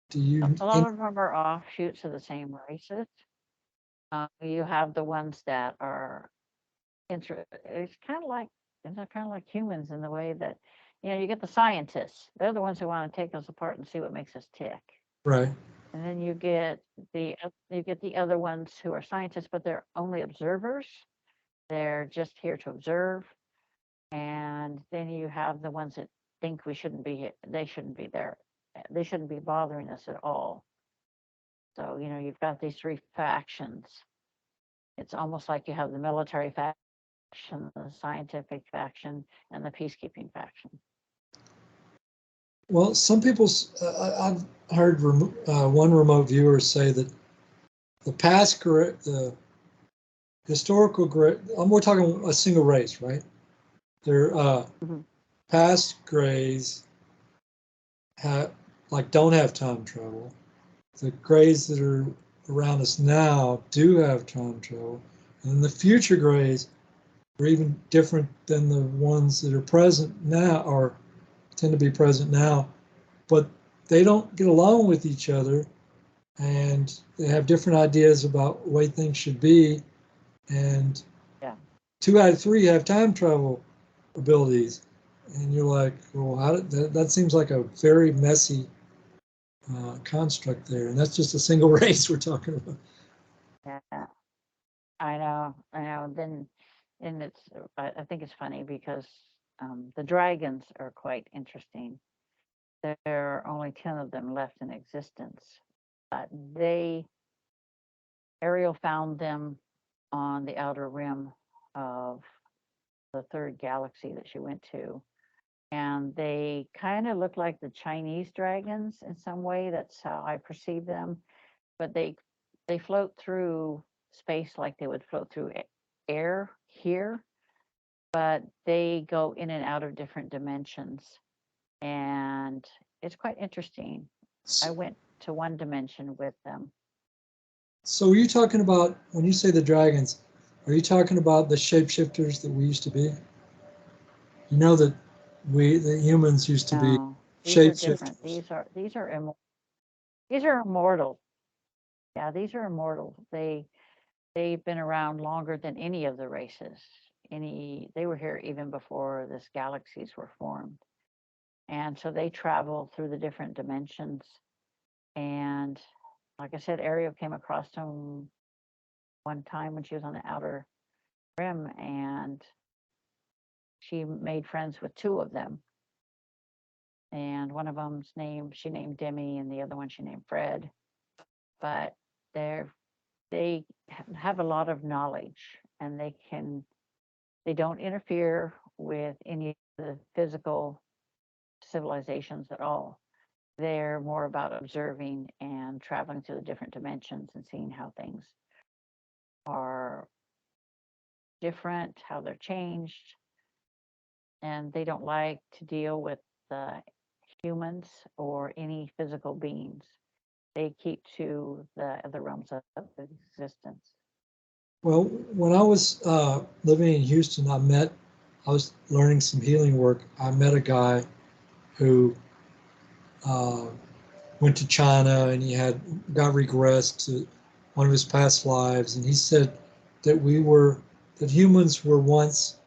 do you? A lot of them are offshoots of the same races. You have the ones that are it's kind of like humans in the way that you get the scientists. They're the ones who want to take us apart and see what makes us tick. Right. And then you get the other ones who are scientists, but they're only observers. They're just here to observe. And then you have the ones that think we shouldn't be. They shouldn't be there. They shouldn't be bothering us at all. So you've got these 3 factions. It's almost like you have the military faction, the scientific faction, and the peacekeeping faction. Well, some people, I've heard one remote viewer say that the historical gray, we're talking a single race, right? Their past grays don't have time travel. The grays that are around us now do have time travel, and the future grays or even different than the ones that are present now or tend to be present now, but they don't get along with each other, and they have different ideas about the way things should be. And Yeah. 2 out of 3 have time travel abilities, and you're like, well, how did that seems like a very messy construct there, and that's just a single race we're talking about. Yeah. I know. Then, and I think it's funny because the dragons are quite interesting. There are only 10 of them left in existence. But Ariel found them on the outer rim of the third galaxy that she went to. And they kind of look like the Chinese dragons in some way. That's how I perceive them. But they float through space like they would float through air here, but they go in and out of different dimensions. And it's quite interesting. I went to one dimension with them. So are you talking about, when you say the dragons, are you talking about the shapeshifters that we used to be? You know that the humans used to be No, these are different. shapeshifters. These are immortal. Yeah, these are immortal. They've been around longer than any of the races. They were here even before this galaxies were formed. And so they travel through the different dimensions. And like I said, Ariel came across them one time when she was on the outer rim, and she made friends with 2 of them. And one of them's she named Demi, and the other one she named Fred. But they have a lot of knowledge, and they don't interfere with any of the physical civilizations at all. They're more about observing and traveling through the different dimensions and seeing how things are different, how they're changed. And they don't like to deal with the humans or any physical beings. They keep to the other realms of existence. Well, when I was living in Houston, I was learning some healing work. I met a guy who uh, went to China, and he got regressed to one of his past lives, and he said that that humans were once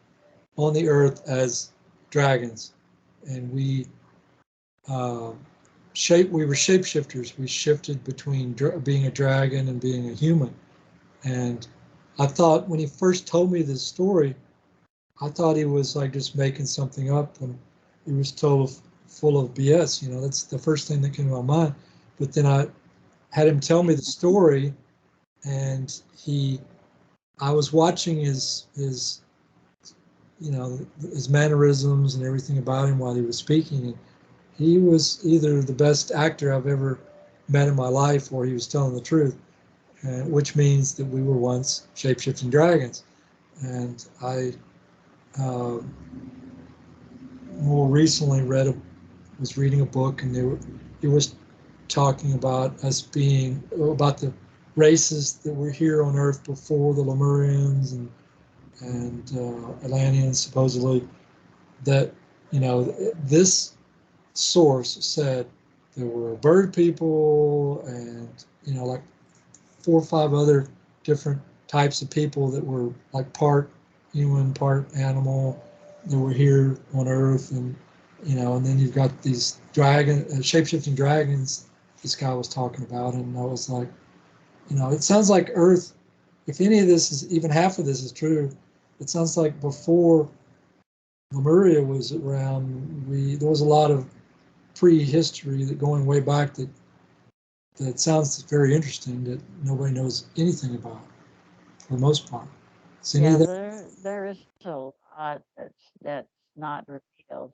on the earth as dragons, and uh, we were shapeshifters. We shifted between being a dragon and being a human. And I thought, when he first told me this story, I thought he was like just making something up, and he was full of BS. That's the first thing that came to my mind. But then I had him tell me the story, and I was watching his his mannerisms and everything about him while he was speaking. And he was either the best actor I've ever met in my life, or he was telling the truth, which means that we were once shape-shifting dragons. And I uh, more recently was reading a book, and it was talking about us being about the races that were here on Earth before the Lemurians and Atlanteans, supposedly, that this source said there were bird people, and like 4 or 5 other different types of people that were like part human, part animal, that were here on Earth. And then you've got these shape-shifting dragons this guy was talking about. And I was like, it sounds like Earth, if any of this is, even half of this is true, it sounds like before Lemuria was around, there was a lot of prehistory that going way back that sounds very interesting, that nobody knows anything about for the most part. Is any of Yeah, that? there is a lot that's not revealed,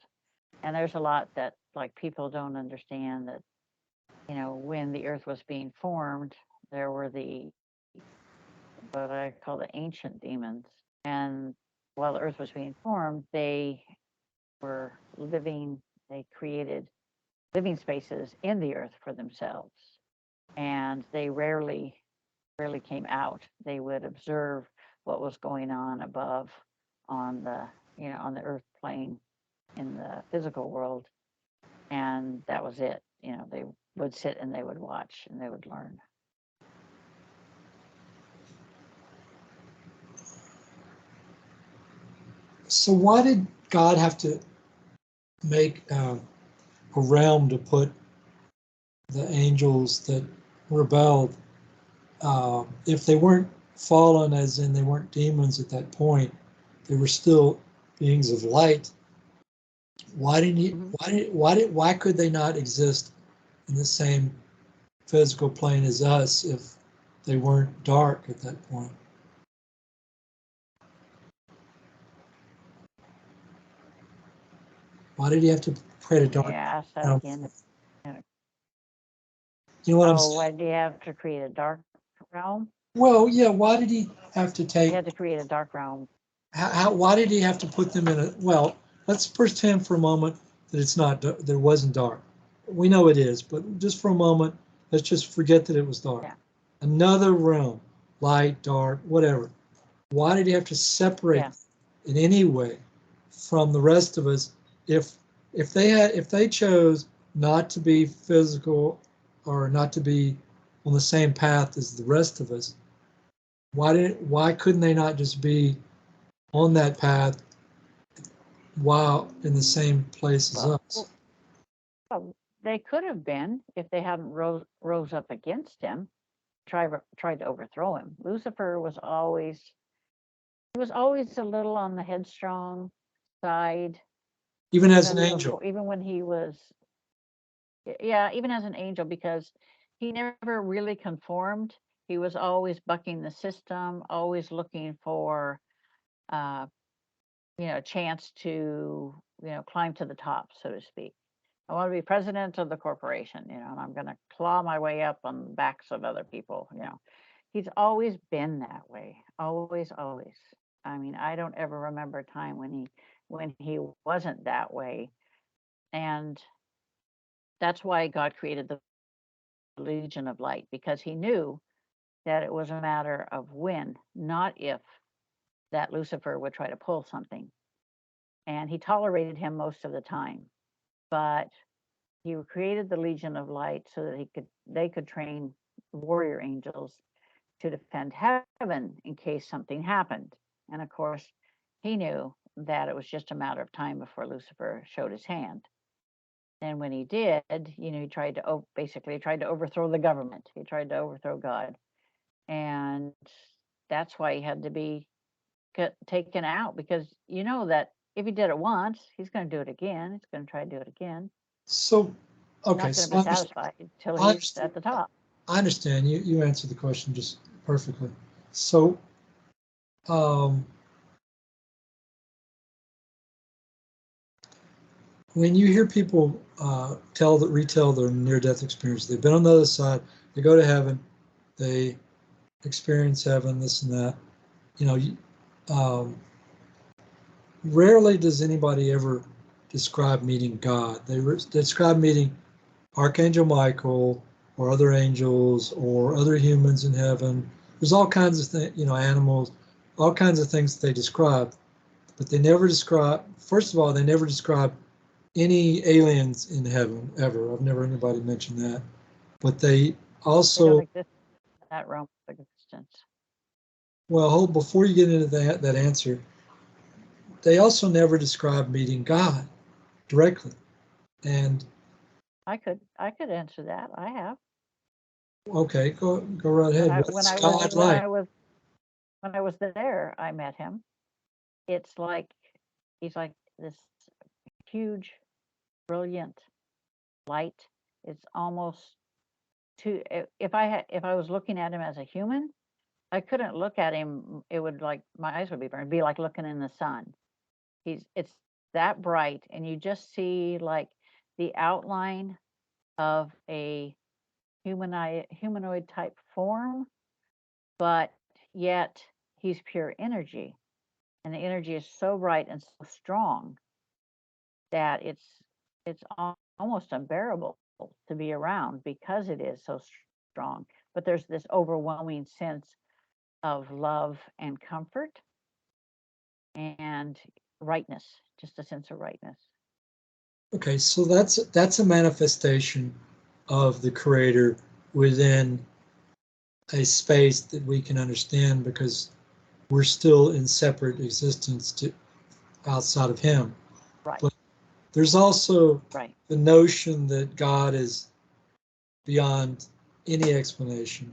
and there's a lot that like people don't understand that when the Earth was being formed, there were what I call the ancient demons, and while the Earth was being formed, they were living. They created living spaces in the Earth for themselves, and they rarely came out. They would observe what was going on above on the, on the earth plane in the physical world. And that was it. They would sit and they would watch and they would learn. So why did God have to make a realm to put the angels that rebelled? If they weren't fallen, as in they weren't demons at that point, they were still beings of light. Why didn't he? Why could they not exist in the same physical plane as us if they weren't dark at that point? Why did he have to create a dark Yeah, ask that realm? again. You know what I'm Oh, why saying? did he have to create a dark realm? Well, yeah. Why did he have to He take? had to create a dark realm. Why did he have to put them in a? Well, let's pretend for a moment that it's not. That it wasn't dark. We know it is, but just for a moment, let's just forget that it was dark. Yeah. Another realm, light, dark, whatever. Why did he have to separate Yeah. in any way from the rest of us? If if they chose not to be physical or not to be on the same path as the rest of us, why couldn't they not just be on that path while in the same place as Well, us? well, they could have been if they hadn't rose up against him, tried to overthrow him. Lucifer was always a little on the headstrong side, Even as an even angel. before, even when he was, yeah, even as an angel, because he never really conformed. He was always bucking the system, always looking for, uh, a chance to, climb to the top, so to speak. I want to be president of the corporation, and I'm going to claw my way up on the backs of other people. He's always been that way, always, always. I mean, I don't ever remember a time when he wasn't that way, and that's why God created the Legion of Light, because he knew that it was a matter of when, not if, that Lucifer would try to pull something. And he tolerated him most of the time, but he created the Legion of Light so that they could train warrior angels to defend heaven in case something happened. And of course, he knew that it was just a matter of time before Lucifer showed his hand. And when he did, he tried to basically tried to overthrow the government. He tried to overthrow God, and that's why he had to be taken out, because that if he did it once, he's going to do it again. He's going to try to do it again. So, He's okay, not going to so be satisfied until I he's understand. at the top. I understand. You answered the question just perfectly. So, um, when you hear people retell their near-death experience, they've been on the other side, they go to heaven, they experience heaven, this and that. You know, rarely does anybody ever describe meeting God. They describe meeting Archangel Michael or other angels or other humans in heaven. There's all kinds of things, animals, all kinds of things that they describe, but they never describe. First of all, they never describe any aliens in heaven ever. I've never heard anybody mention that. But they They don't also, exist in that realm of existence. well, hold before you get into that answer, they also never describe meeting God directly. And I could answer that. I have. okay, go right When ahead. I What when is I was God when like? I was when I was there, I met him. It's like he's like this huge, brilliant light. It's almost too. If I was looking at him as a human, I couldn't look at him. It would, like, my eyes would be burned. It'd be like looking in the sun. It's that bright, and you just see like the outline of a humanoid type form, but yet he's pure energy, and the energy is so bright and so strong that it's almost unbearable to be around because it is so strong. But there's this overwhelming sense of love and comfort, and rightness, just a sense of rightness. Okay, so that's a manifestation of the creator within a space that we can understand because we're still in separate existence to outside of him. Right, But there's also right. the notion that God is beyond any explanation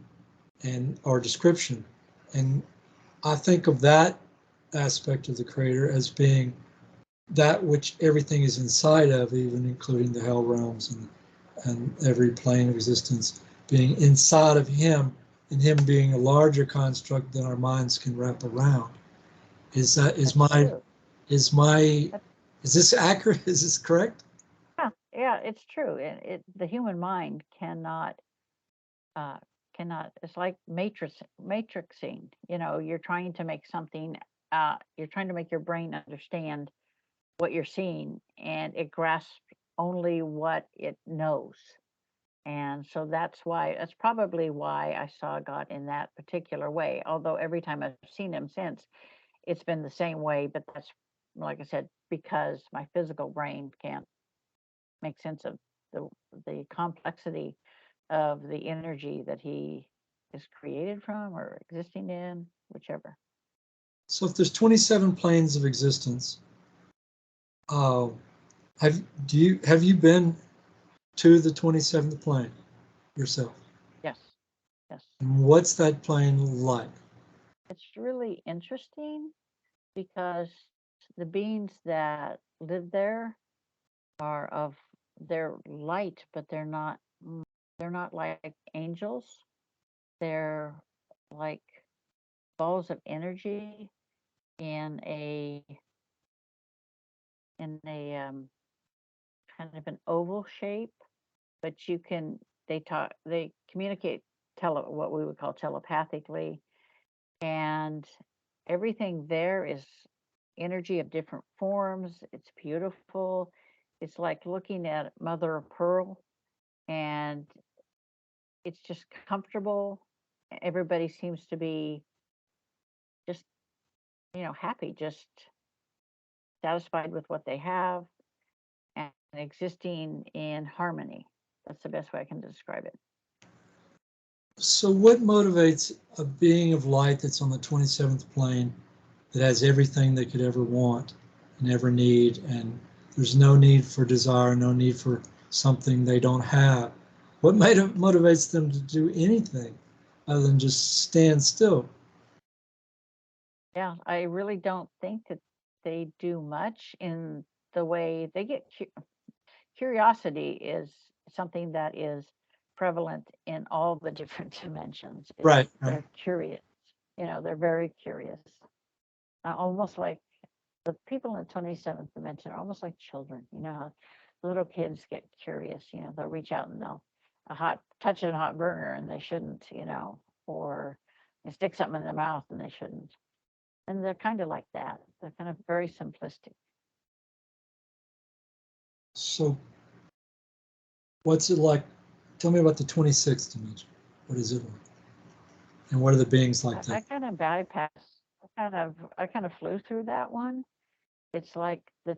and or description. And I think of that aspect of the creator as being that which everything is inside of, even including the hell realms and every plane of existence being inside of him, and him being a larger construct than our minds can wrap around. Is that That's true. is my That's, is this accurate? Is this correct? yeah, yeah, it's true. The human mind uh, cannot. It's like matrixing. You're trying to make something. You're trying to make your brain understand what you're seeing, and it grasps only what it knows. And so that's probably why I saw God in that particular way. Although every time I've seen him since, it's been the same way. But that's, like I said, because my physical brain can't make sense of the the complexity of the energy that he is created from or existing in, whichever. So if there's 27 planes of existence, uh, have you been to the 27th plane yourself? Yes, yes. And what's that plane like? It's really interesting because the beings that live there are of they're light, but they're not like angels. They're like balls of energy in a in a kind of an oval shape, but they communicate what we would call telepathically, and everything there is energy of different forms. It's beautiful. It's like looking at mother of pearl, and it's just comfortable. Everybody seems to be just, happy, just satisfied with what they have and existing in harmony. That's the best way I can describe it. So what motivates a being of light that's on the 27th plane that has everything they could ever want and ever need, and there's no need for desire, no need for something they don't have? What motivates them to do anything other than just stand still? Yeah, I really don't think that they do much in the way they get curiosity is something that is prevalent in all the different dimensions. Right, right. They're curious, they're very curious. Almost like the people in the 27th dimension are almost like children. How little kids get curious, they'll reach out and they'll touch a hot burner and they shouldn't, or they stick something in their mouth and they shouldn't. And they're kind of like that. They're kind of very simplistic. So what's it like? Tell me about the 26th dimension. What is it like? And what are the beings like that? I kind of bypassed. I kind of flew through that one. It's like the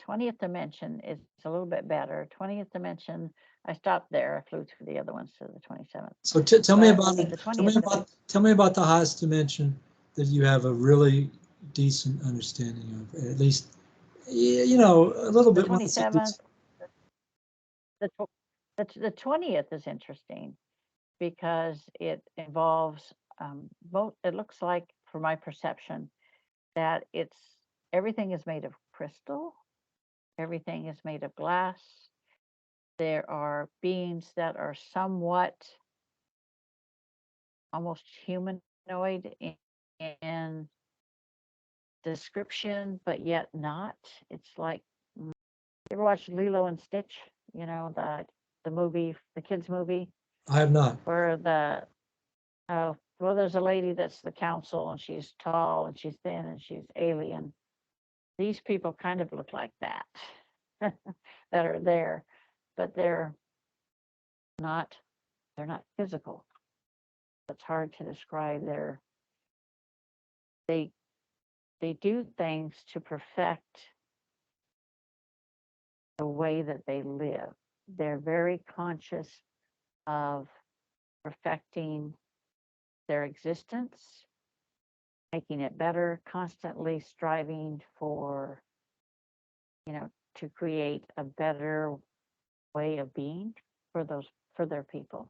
20th dimension is a little bit better. 20th dimension, I stopped there. I flew through the other ones to the 27th. So tell me But about it. the 20th, Tell me about the highest dimension that you have a really decent understanding of, at least a little the bit more. 27th, the, the 20th is interesting because it involves both. It looks like, for my perception, that everything is made of crystal, everything is made of glass. There are beings that are somewhat almost humanoid in description, but yet not. It's like, you ever watch Lilo and Stitch? The movie, the kids movie, I have not. where there's a lady that's the council, and she's tall and she's thin and she's alien. These people kind of look like that, that are there, but not they're not physical. It's hard to describe. They they do things to perfect the way that they live. They're very conscious of perfecting their existence, making it better, constantly striving for, to create a better way of being for their people.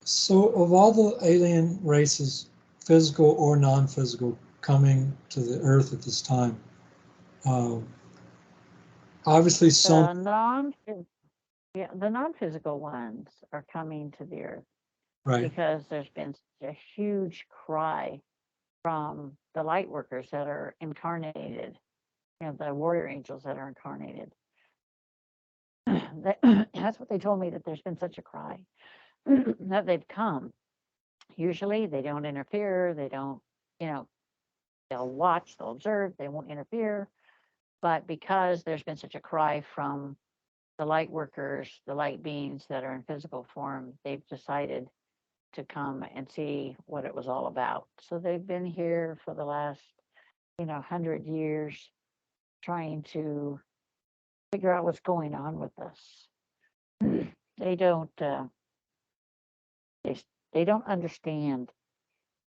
So, of all the alien races, physical or non-physical, coming to the Earth at this time, um, obviously some, The non yeah, the non-physical ones are coming to the earth right? because there's been such a huge cry from the light workers that are incarnated, the warrior angels that are incarnated. That's what they told me, that there's been such a cry that they've come. Usually they don't interfere. They don't, you know, they'll watch, they'll observe, they won't interfere. But because there's been such a cry from the light workers, the light beings that are in physical form, they've decided to come and see what it was all about. So they've been here for the last, 100 years trying to figure out what's going on with us. They don't, they, they don't understand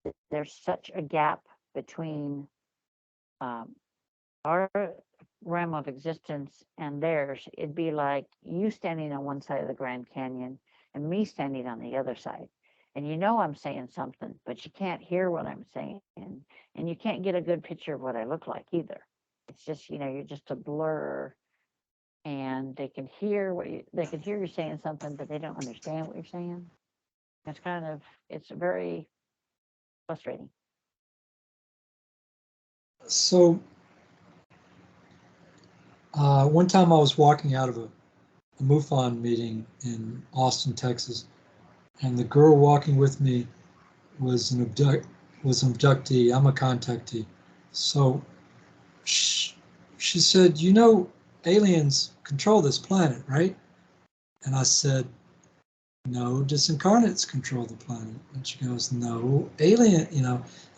that there's such a gap between um, our realm of existence and theirs. It'd be like you standing on one side of the Grand Canyon and me standing on the other side. And I'm saying something, but you can't hear what I'm saying. And you can't get a good picture of what I look like either. It's just, you're just a blur. And they can hear they can hear you saying something, but they don't understand what you're saying. It's very frustrating. So, one time I was walking out of a MUFON meeting in Austin, Texas, and the girl walking with me was an abductee. I'm a contactee. So she said, aliens control this planet, right? And I said, no, disincarnates control the planet. And she goes, no, alien.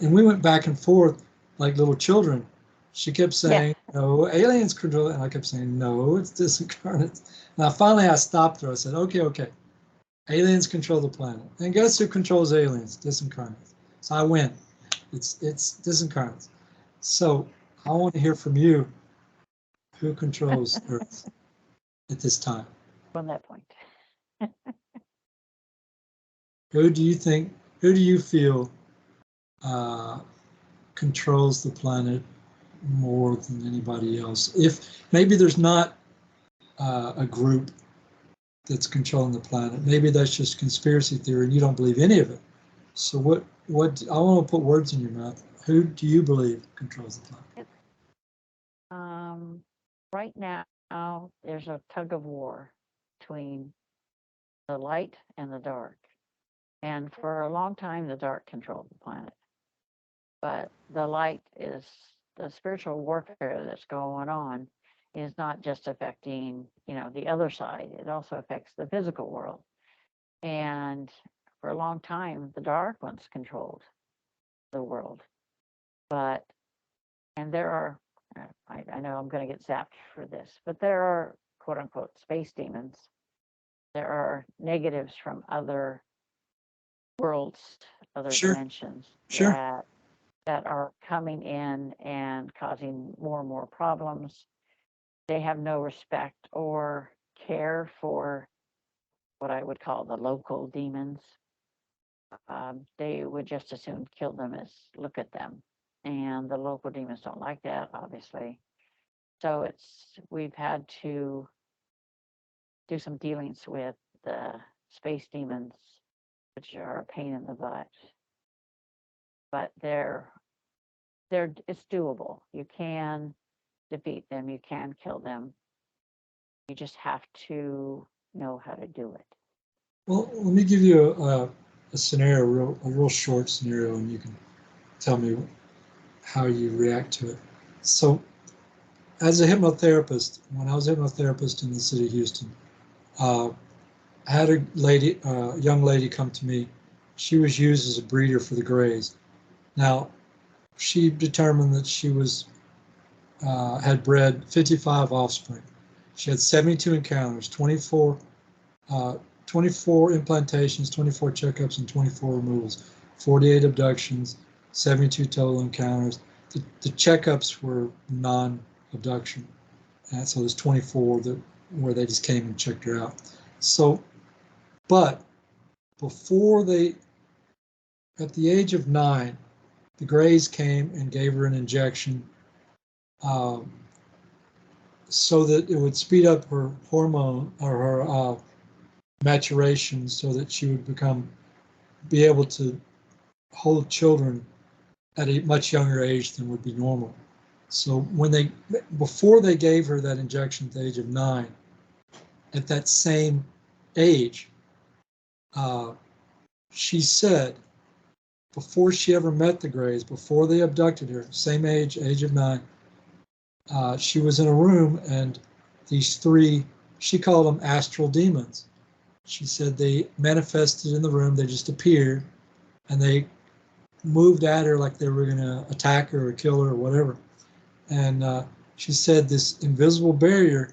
And we went back and forth like little children. She kept Yeah. saying, no, aliens control it. And I kept saying, no, it's disincarnates. Now, finally, I stopped her. I said, okay, aliens control the planet. And guess who controls aliens? Disincarnates. So I win. It's disincarnates. So I want to hear from you. Who controls Earth at this time? From that point. Who do you think, who do you feel uh, controls the planet more than anybody else? If maybe there's not a group that's controlling the planet, maybe that's just conspiracy theory and you don't believe any of it. So what I want to put words in your mouth. Who do you believe controls the planet? Um, right now, there's a tug of war between the light and the dark. And for a long time, the dark controlled the planet. But the light is the spiritual warfare that's going on is not just affecting, the other side. It also affects the physical world. And for a long time, the dark ones controlled the world. But, and there are, I know I'm going to get zapped for this, but there are quote unquote space demons. There are negatives from other worlds, other Sure, dimensions sure. that are coming in and causing more and more problems. They have no respect or care for what I would call the local demons. They would just as soon kill them as look at them. And the local demons don't like that, obviously. So we've had to do some dealings with the space demons, which are a pain in the butt. But it's doable. You can defeat them, you can kill them. You just have to know how to do it. Well, let me give you a scenario, a real short scenario, and you can tell me how you react to it. So, as a hypnotherapist, when I was a hypnotherapist in the city of Houston, I had young lady come to me. She was used as a breeder for the Greys. Now, she determined that she was had bred 55 offspring. She had 72 encounters, 24 implantations, 24 checkups, and 24 removals, 48 abductions, 72 total encounters. The checkups were non-abduction, and so there's 24 where they just came and checked her out. So, but before at the age of 9, the Greys came and gave her an injection um, so that it would speed up her hormone or her maturation, so that she would be able to hold children at a much younger age than would be normal. So before they gave her that injection at the age of 9, at that same age, uh, she said, before she ever met the Greys, before they abducted her, same age of 9, she was in a room, and these 3, she called them astral demons. She said they manifested in the room, they just appeared, and they moved at her like they were going to attack her or kill her or whatever. And she said this invisible barrier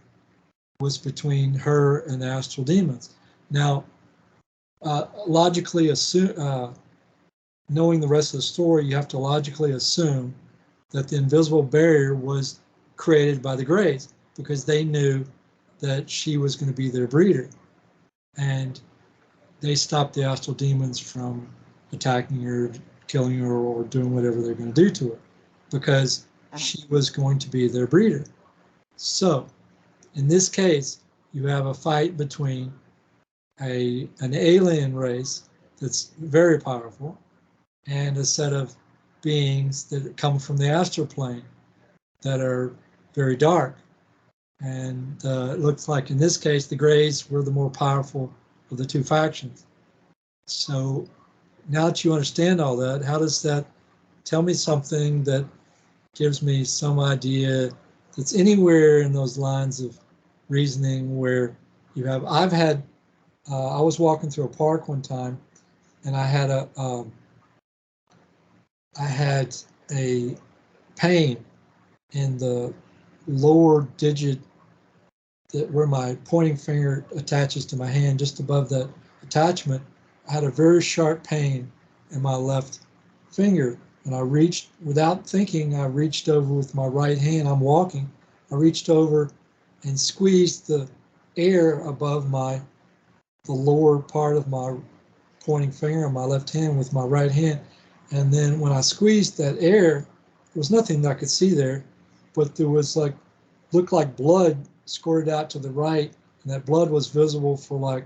was between her and the astral demons. Now, logically knowing the rest of the story, you have to logically assume that the invisible barrier was created by the Greys, because they knew that she was going to be their breeder, and they stopped the astral demons from attacking her, killing her, or doing whatever they're going to do to her, because she was going to be their breeder. So in this case, you have a fight between an alien race that's very powerful and a set of beings that come from the astral plane that are very dark. And it looks like in this case, the Greys were the more powerful of the 2 factions. So now that you understand all that, how does that tell me something that gives me some idea that's anywhere in those lines of reasoning where I've had, I was walking through a park one time, and I had a pain in the lower digit, that where my pointing finger attaches to my hand, just above that attachment. I had a very sharp pain in my left finger, and I reached, without thinking, I reached over with my right hand. I'm walking. I reached over and squeezed the air above the lower part of my pointing finger on my left hand with my right hand. And then when I squeezed that air, there was nothing that I could see there, but there was looked like blood squirted out to the right, and that blood was visible for like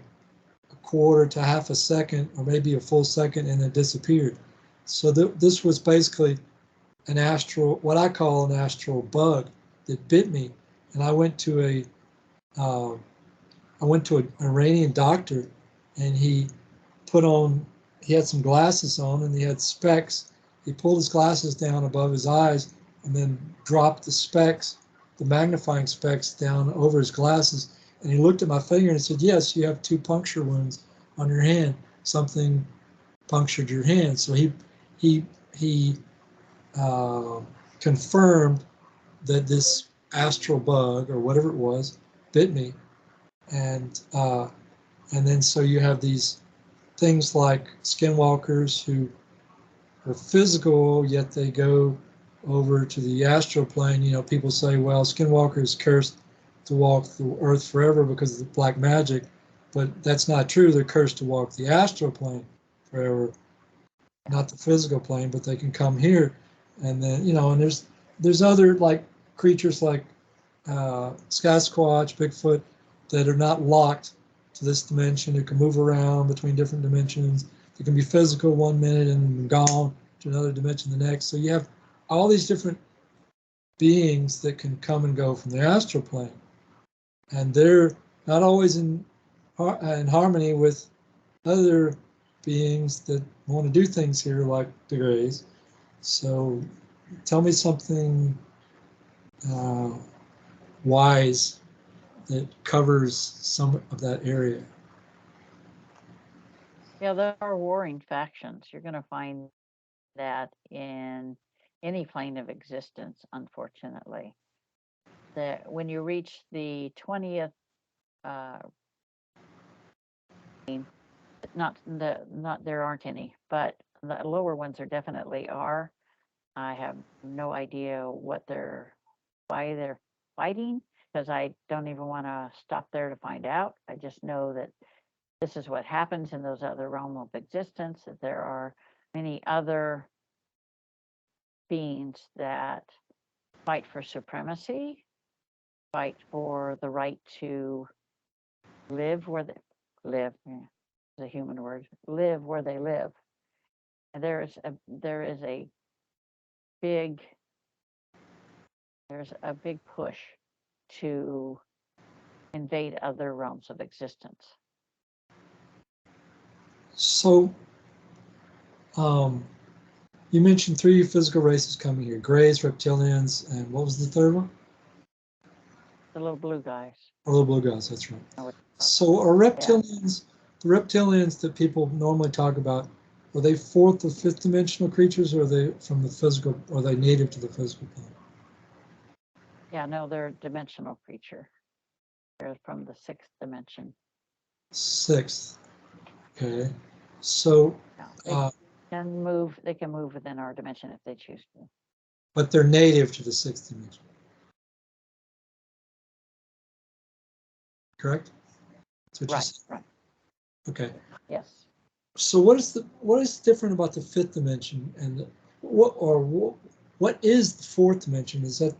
a quarter to half a second, or maybe a full second, and it disappeared. So this was basically what I call an astral bug that bit me. And uh, I went to an Iranian doctor, and put on, he had some glasses on, and he had specs. He pulled his glasses down above his eyes and then dropped the magnifying specs down over his glasses. And he looked at my finger and said, "Yes, you have 2 puncture wounds on your hand. Something punctured your hand." So he uh, confirmed that this astral bug, or whatever it was, bit me. And then so you have these things like skinwalkers who are physical, yet they go over to the astral plane. People say, well, skinwalker is cursed to walk the earth forever because of the black magic, but that's not true. They're cursed to walk the astral plane forever, not the physical plane, but they can come here. And then, and there's other like creatures like Sasquatch, Bigfoot, that are not locked to this dimension, who can move around between different dimensions. They can be physical one minute and gone to another dimension the next. So you have all these different beings that can come and go from the astral plane, and they're not always in harmony with other beings that want to do things here, like the Greys. So tell me something uh, wise that covers some of that area. Yeah, there are warring factions. You're going to find that in any plane of existence, unfortunately. That when you reach the 20th, uh, not there aren't any, but the lower ones are definitely are. I have no idea why they're fighting, because I don't even want to stop there to find out. I just know that this is what happens in those other realm of existence, that there are many other beings that fight for supremacy, fight for the right to live where they live. Yeah, the human word, live where they live. And there is a big there's a big push to invade other realms of existence. So, um, you mentioned three physical races coming here: Greys, reptilians, and what was the third one? The little blue guys. Or little blue guys. That's right. Oh, So, are yeah. reptilians the reptilians that people normally talk about? Are they fourth or fifth dimensional creatures, or are they from the physical? Or are they native to the physical plane? Yeah, no, they're a dimensional creature. They're from the sixth dimension. Sixth. Okay. So, Yeah, uh, they can move within our dimension if they choose to. but they're native to the sixth dimension. Correct? That's what you Right, said. right. Okay. Yes. So what is different about the fifth dimension and what is the fourth dimension? Is that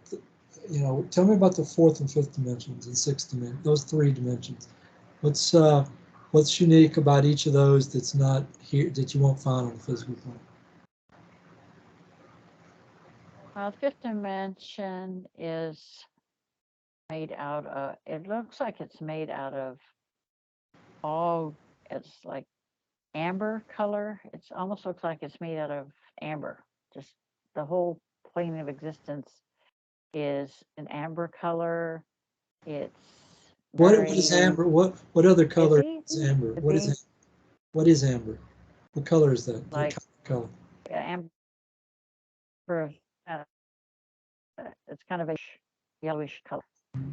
tell me about the fourth and fifth dimensions and sixth dimension, those three dimensions. What's unique about each of those that's not here that you won't find on the physical plane? Fifth dimension is made out of, it looks like it's made out of all, it's like amber color. It almost looks like it's made out of amber. Just the whole plane of existence is an amber color. It's What is very amber? What other color busy. is amber? The being What is amber? What color is that? What like kind of color? amber, uh, it's kind of a yellowish color.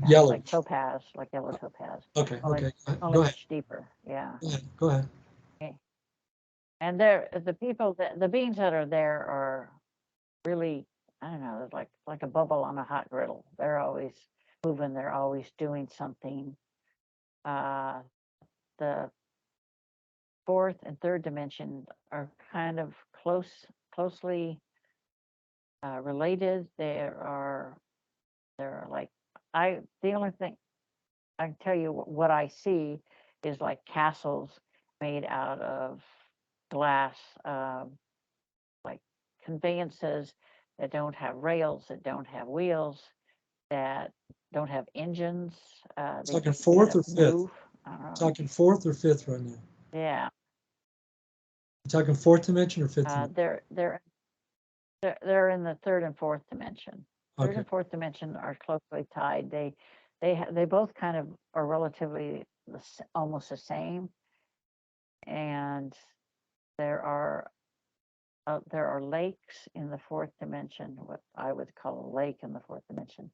Yeah, like Yellowish. topaz, like yellow topaz. Okay, Only okay. only Go ahead. much deeper. Yeah. Go ahead. Go ahead. Okay. And the people that the beings that are there are really, I don't know, like a bubble on a hot griddle. They're always moving, they're always doing something. Uh, the fourth and third dimension are kind of closely related. They're like, the only thing I can tell you what I see is like castles made out of glass, like conveyances that don't have rails, that don't have wheels, that don't have engines. They Talking just kind fourth of or fifth? move. I don't know. Talking fourth or fifth right now? Yeah, You talking fourth dimension or fifth dimension? they're in the third and fourth dimension. Third Okay. and fourth dimension are closely tied. They both kind of are relatively almost the same, and there are there are lakes in the fourth dimension, what I would call a lake in the fourth dimension,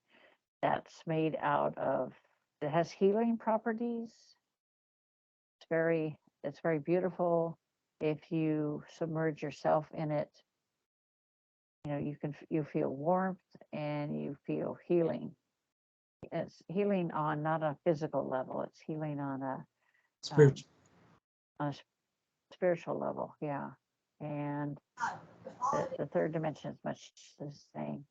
that's made out of, it has healing properties. It's very beautiful. If you submerge yourself in it, you feel warmth and you feel healing. It's healing on not a physical level. It's healing um, Spiritual. on a spiritual level. Yeah, and the third dimension is much the same.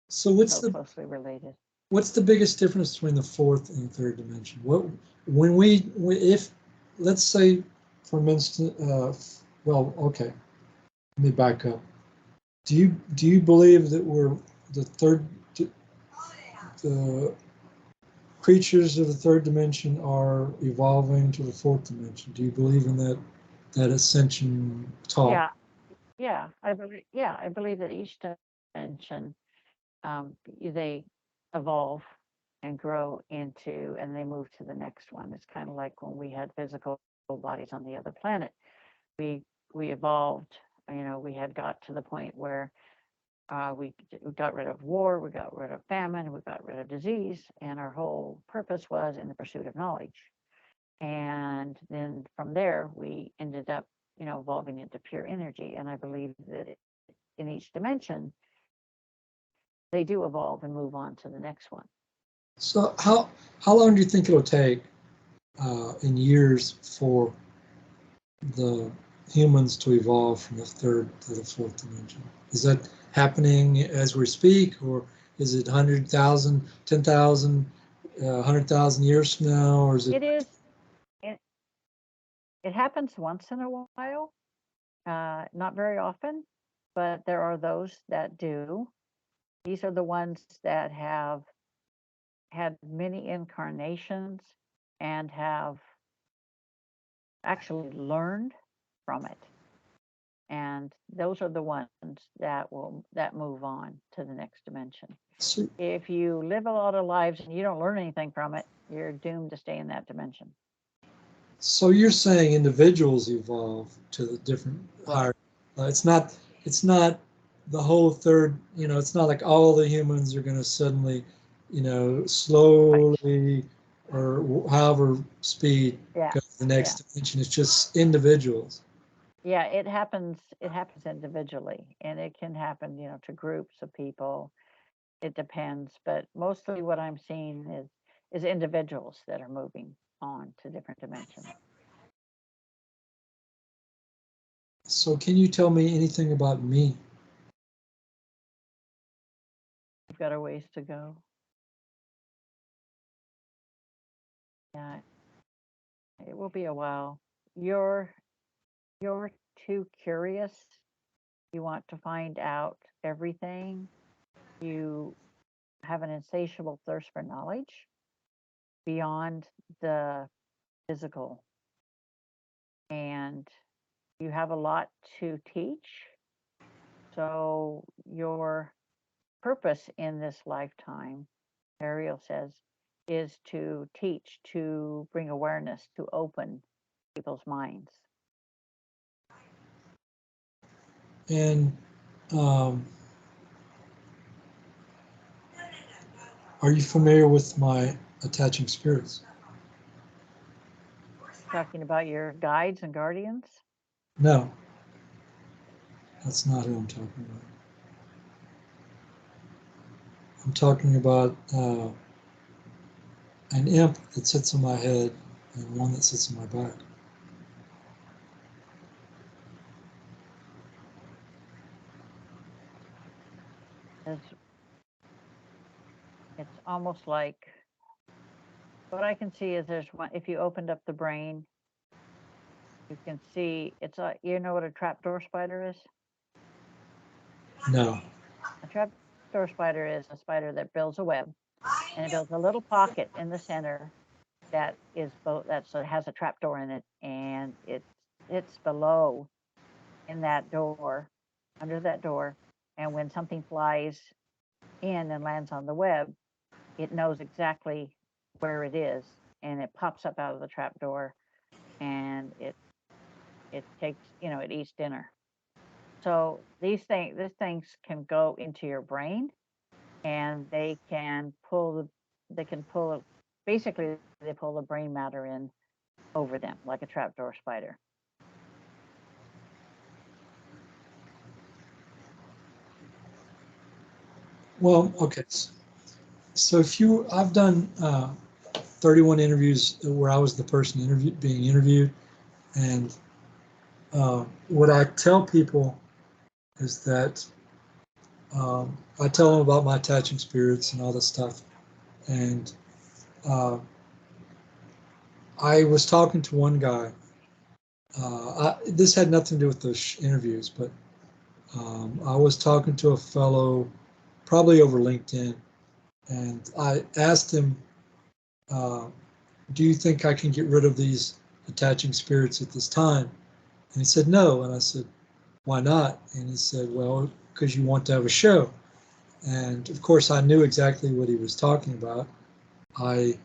So So closely related. what's the biggest difference between the fourth and the third dimension? If let's say, for instance, well, okay, let me back up. Do you believe that we're the third the creatures of the third dimension are evolving to the fourth dimension? Do you believe in that ascension talk? Yeah, I believe that each dimension, they evolve and grow into, and they move to the next one. It's kind of like when we had physical bodies on the other planet. We we evolved we had got to the point where we got rid of war, we got rid of famine, we got rid of disease, and our whole purpose was in the pursuit of knowledge. And then from there, we ended up, evolving into pure energy. And I believe that in each dimension, they do evolve and move on to the next one. So how long do you think it'll take in years for the humans to evolve from the third to the fourth dimension? Is that happening as we speak, or is it 100,000, 10,000, 100,000 years from now, or is it? It is. It, it happens once in a while, not very often, but there are those that do. These are the ones that have had many incarnations and have actually learned from it. And those are the ones that move on to the next dimension. So, If you live a lot of lives and you don't learn anything from it, you're doomed to stay in that dimension. so you're saying individuals evolve to the different higher. It's not the whole third. It's not like all the humans are going to suddenly, slowly or however speed Yeah. go to the next dimension. It's just individuals. Yeah, it happens individually, and it can happen, to groups of people. It depends, but mostly what I'm seeing is individuals that are moving on to different dimensions. So can you tell me anything about me? We've got a ways to go. Yeah, it will be a while. You're too curious. You want to find out everything. You have an insatiable thirst for knowledge beyond the physical. And you have a lot to teach. So your purpose in this lifetime, Ariel says, is to teach, to bring awareness, to open people's minds. And are you familiar with my attaching spirits? Talking about your guides and guardians? No, that's not who I'm talking about. I'm talking about an imp that sits on my head and one that sits on my back. It's almost like what I can see is there's one, if you opened up the brain, you can see it's a, what a trapdoor spider is? No. A trapdoor spider is a spider that builds a web, and it builds a little pocket in the center that is both has a trapdoor in it, and it sits below in that door, under that door, and when something flies in and lands on the web, it knows exactly where it is, and it pops up out of the trapdoor, and it takes, it eats dinner. So these things can go into your brain, and they can basically they pull the brain matter in over them like a trapdoor spider. Well, okay. So I've done 31 interviews where I was the person being interviewed, and what I tell people is that I tell them about my attaching spirits and all this stuff, and I was talking to one guy. This had nothing to do with the interviews, but I was talking to a fellow, probably over LinkedIn, and I asked him, do you think I can get rid of these attaching spirits at this time? And he said, no. And I said, why not? And he said, well, because you want to have a show. And of course, I knew exactly what he was talking about. I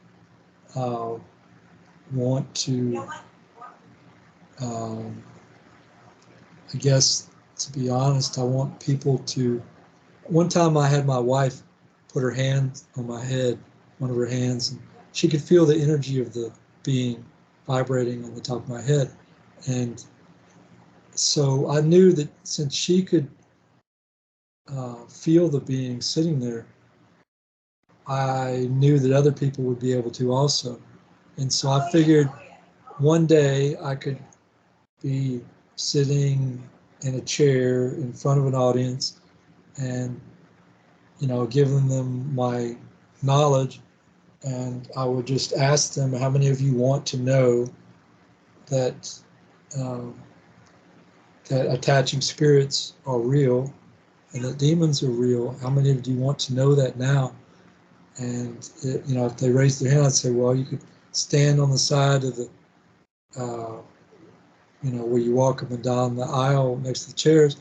want to, I guess, to be honest, I want people to. One time I had my wife put her hand on my head, one of her hands, and she could feel the energy of the being vibrating on the top of my head. And so I knew that since she could feel the being sitting there, I knew that other people would be able to also. And so I figured one day I could be sitting in a chair in front of an audience and, giving them my knowledge. And I would just ask them, how many of you want to know that um, that attaching spirits are real and that demons are real? How many of you want to know that now? And if they raise their hand, I'd say, well, you could stand on the side of the, where you walk up and down the aisle next to the chairs,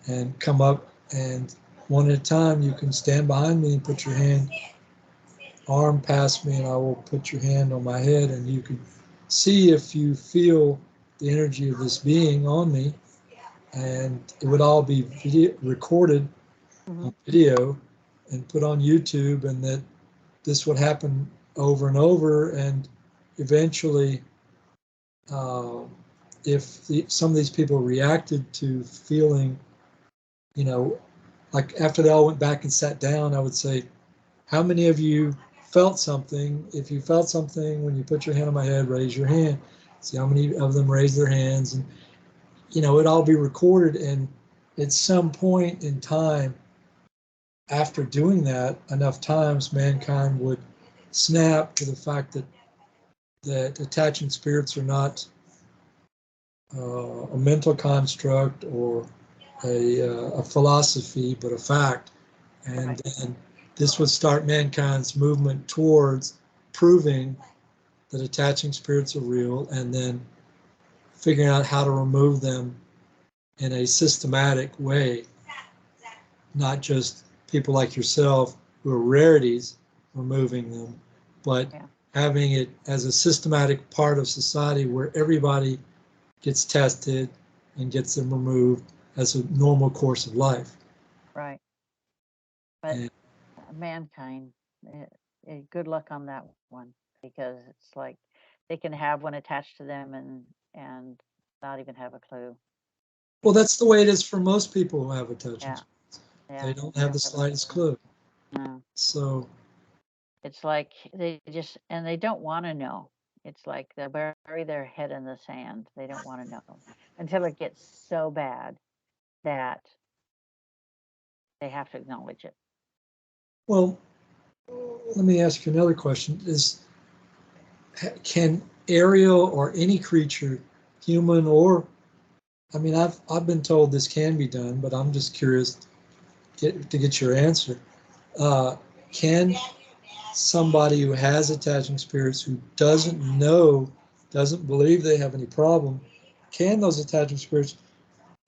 and come up, and one at a time you can stand behind me and put your arm past me, and I will put your hand on my head, and you can see if you feel the energy of this being on me. And it would all be recorded Mm-hmm. on video and put on YouTube, and that this would happen over and over. And eventually, uh, if some of these people reacted to feeling, you know, like after they all went back and sat down, I would say, how many of you felt something? If you felt something when you put your hand on my head, raise your hand. See how many of them raised their hands. And, it'd all be recorded. And at some point in time, after doing that enough times, mankind would snap to the fact that attaching spirits are not a mental construct or a philosophy, but a fact. And Right. then this would start mankind's movement towards proving that attaching spirits are real, and then figuring out how to remove them in a systematic way, not just people like yourself who are rarities removing them, but Yeah. having it as a systematic part of society where everybody gets tested and gets them removed as a normal course of life. Right. But And mankind, good luck on that one, because it's like they can have one attached to them and not even have a clue. well, that's the way it is for most people who have attachment. Yeah. They Yeah. don't They have don't the have a slightest clue. clue. No. So, It's like they don't want to know. It's like they bury their head in the sand. They don't want to know until it gets so bad that they have to acknowledge it. well, let me ask you another question: can Ariel or any creature, human or, I mean, I've been told this can be done, but I'm just curious to get your answer. Uh, can somebody who has attaching spirits who doesn't believe they have any problem, can those attaching spirits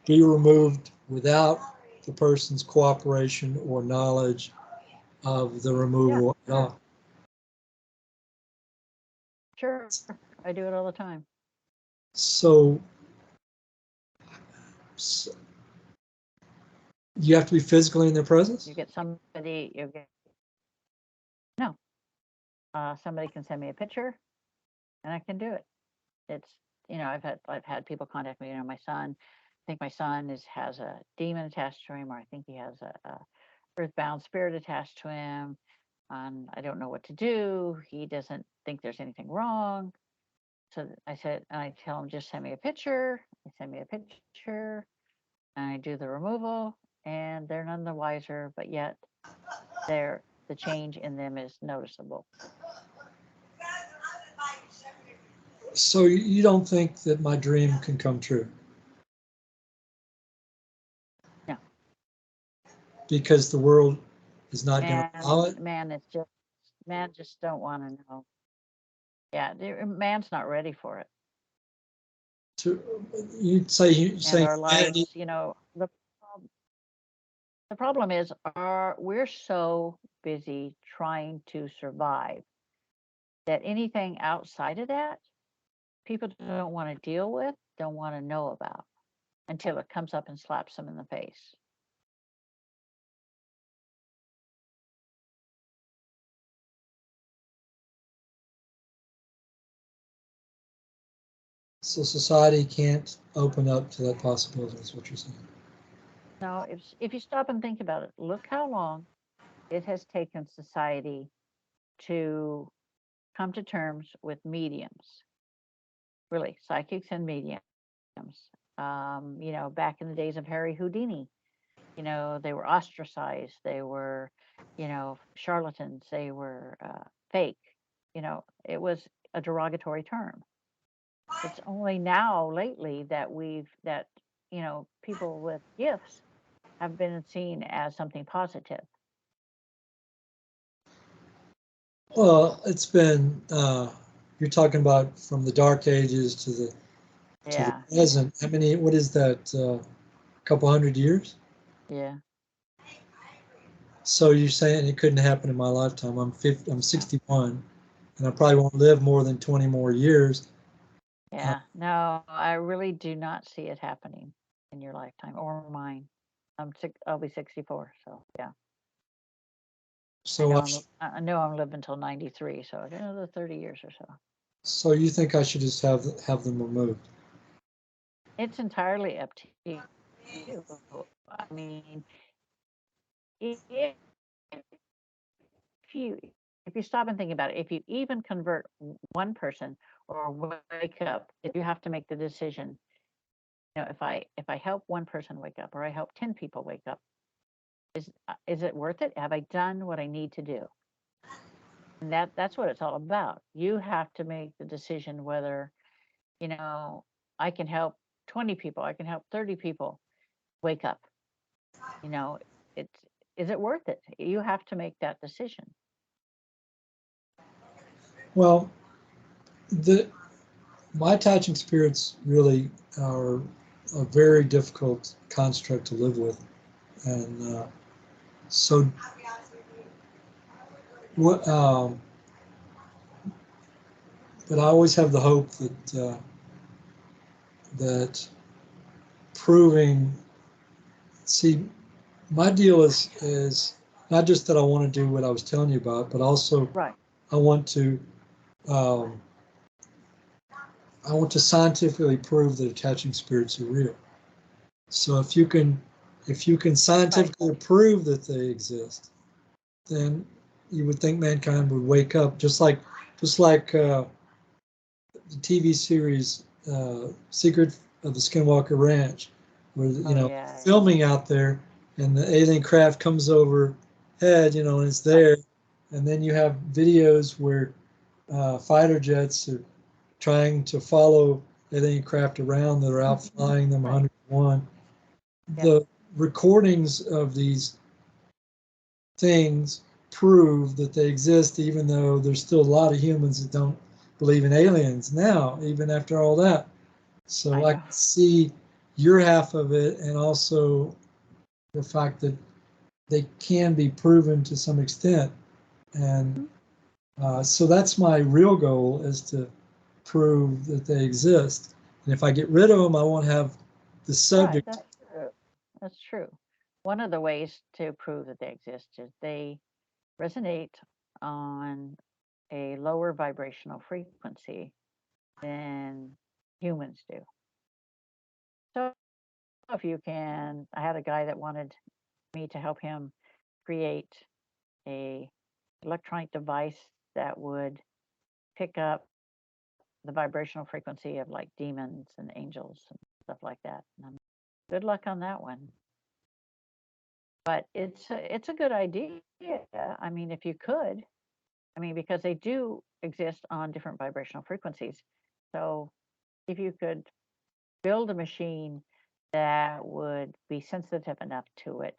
be removed without the person's cooperation or knowledge of the Yeah, removal at all? sure. I do it all the time. So, so you have to be physically in their presence? You get somebody, you get no. Somebody can send me a picture, and I can do it. It's I've had people contact me. My son. I think my son has a demon attached to him, or I think he has a earthbound spirit attached to him. And I don't know what to do. He doesn't think there's anything wrong. So I said, and I tell him, just send me a picture. They send me a picture, and I do the removal, and they're none the wiser, but yet the change in them is noticeable. So you don't think that my dream can come true No, because the world is not going to allow man, it? man just don't want to know. Yeah, man's not ready for it. To you And say our humanity. lives, the problem is we're so busy trying to survive that anything outside of that, people don't want to deal with, don't want to know about. until it comes up and slaps them in the face. So society can't open up to that possibility, is what you're saying. Now, if you stop and think about it, look how long it has taken society to come to terms with mediums, really, psychics and mediums. Back in the days of Harry Houdini, they were ostracized, they were, charlatans, they were fake. It was a derogatory term. It's only now lately that people with gifts have been seen as something positive. Well, it's been, you're talking about from the dark ages to the Yeah, present. I mean, what is that, couple hundred years? yeah, So you're saying it couldn't happen in my lifetime. I'm 61, and I probably won't live more than 20 more years. yeah. No, I really do not see it happening in your lifetime or mine. I'll be 64, so yeah. So I know I'm living until 93, so I got another 30 years or so. so you think I should just have them removed? It's entirely up to you. I mean, if you if you stop and think about it, if you even convert one person or wake up, if you have to make the decision, if I help one person wake up or I help 10 people wake up, is it worth it? Have I done what I need to do? And that's what it's all about. You have to make the decision whether, I can help 20 people, I can help 30 people wake up. You know, it's is it worth it? You have to make that decision. Well, my attaching spirits really are a very difficult construct to live with, and so what? But I always have the hope that proving. See, my deal is not just that I want to do what I was telling you about, but also Right. I want to um, scientifically prove that attaching spirits are real. So if you can Right. scientifically prove that they exist, then you would think mankind would wake up, just like the TV series Secret of the Skinwalker Ranch, where Oh yeah. filming out there, and the alien craft comes overhead, and it's Right. there, and then you have videos where fighter jets are trying to follow alien craft around that are out flying them Right. 101. Yeah. The recordings of these things prove that they exist, even though there's still a lot of humans that don't believe in aliens now, even after all that. I So I know. can see your half of it, and also the fact that they can be proven to some extent. And so that's my real goal, is to prove that they exist. And if I get rid of them, I won't have the Right. subject. That's true. That's true. One of the ways to prove that they exist is they resonate on a lower vibrational frequency than humans do. So if you can, I had a guy that wanted me to help him create a electronic device that would pick up the vibrational frequency of like demons and angels and stuff like that. And good luck on that one. But it's a good idea. I mean, if you could, because they do exist on different vibrational frequencies. So if you could build a machine that would be sensitive enough to it,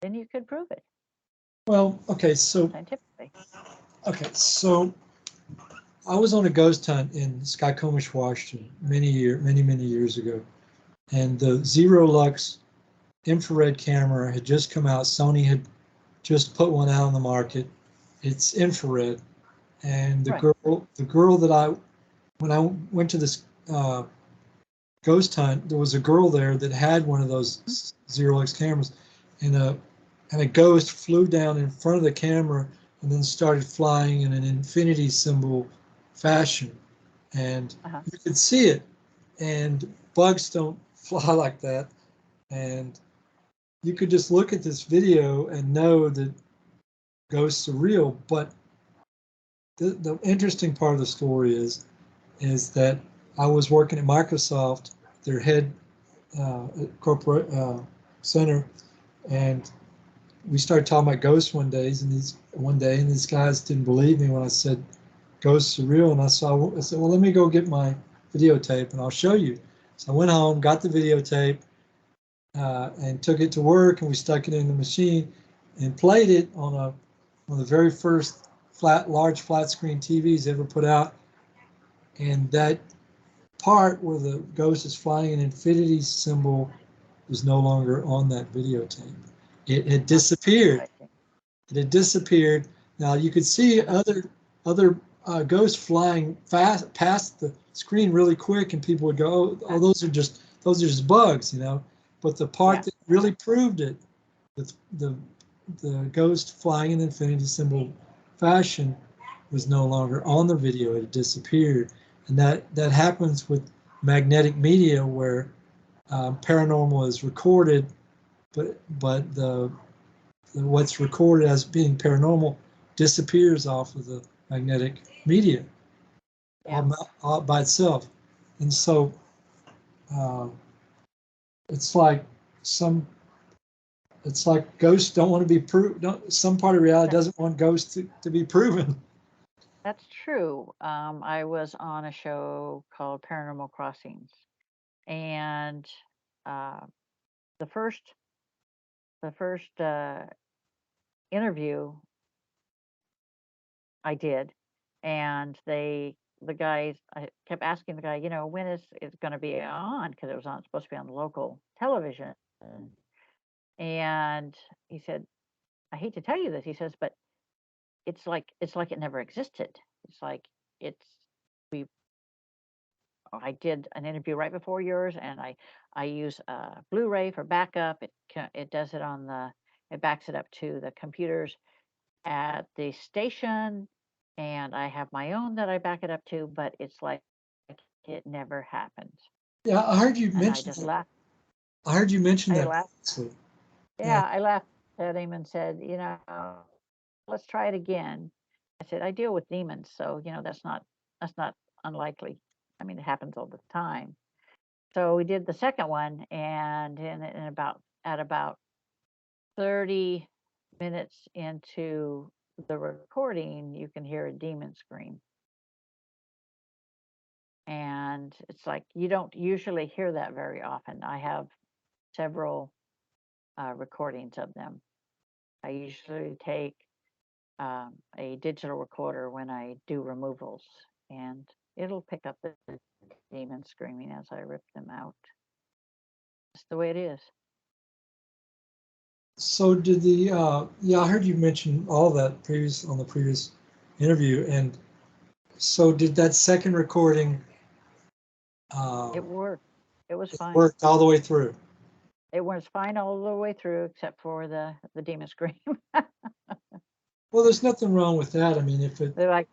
then you could prove it Well, scientifically. okay, so I was on a ghost hunt in Skycomish, Washington, many years ago, and the Zero Lux infrared camera had just come out. Sony had just put one out on the market. It's infrared, and Right. the girl that when I went to this ghost hunt, there was a girl there that had one of those Zero-X cameras, and a ghost flew down in front of the camera and then started flying in an infinity symbol fashion. And Uh-huh. you could see it, and bugs don't fly like that. And you could just look at this video and know that ghosts are real. But the interesting part of the story is that I was working at Microsoft, their head corporate center, and we started talking about ghosts one day, and these guys didn't believe me when I said ghosts are real. And I said, well, let me go get my videotape and I'll show you. So I went home, got the videotape, and took it to work, and we stuck it in the machine and played it on one of the very first large flat screen TVs ever put out. And that part where the ghost is flying an infinity symbol was no longer on that videotape. It had disappeared. Interesting. It had disappeared. Now you could see other ghosts flying fast past the screen really quick, and people would go, "Oh, those are just bugs," you know. But the part Yeah. that really proved it, the ghost flying in infinity symbol fashion, was no longer on the video. It had disappeared, and that happens with magnetic media where paranormal is recorded, but the what's recorded as being paranormal disappears off of the magnetic media Yeah. all by itself. And so uh, it's like some it's like ghosts don't want to be proved. Some part of reality That, doesn't want ghosts to be proven. that's true. I was on a show called Paranormal Crossings, and uh, the first the first interview I did, and the guys, I kept asking the guy, when is it going to be on? Because it was supposed to be on local television, and he said, I hate to tell you this, he says, but it's like it never existed. It's like it's we I did an interview right before yours, and I use Blu-ray for backup. It does it it backs it up to the computers at the station, and I have my own that I back it up to, but it's like it never happened. Yeah, I heard you And I mention just that. laughed. I heard you mention I that laughed. previously. Yeah. Yeah, I laughed at him and said, let's try it again. I said, I deal with demons, so that's not unlikely. I mean, it happens all the time. So we did the second one, and at about 30 minutes into the recording, you can hear a demon scream. And it's like you don't usually hear that very often. I have several recordings of them. I usually take a digital recorder when I do removals, and it'll pick up the demons screaming as I rip them out. It's the way it is. So did yeah, I heard you mention all that on the previous interview. And so did that second recording uh, It worked. It was it fine. worked all the way through? It was fine all the way through, except for the demon scream. Well, there's nothing wrong with that. I mean, They're like,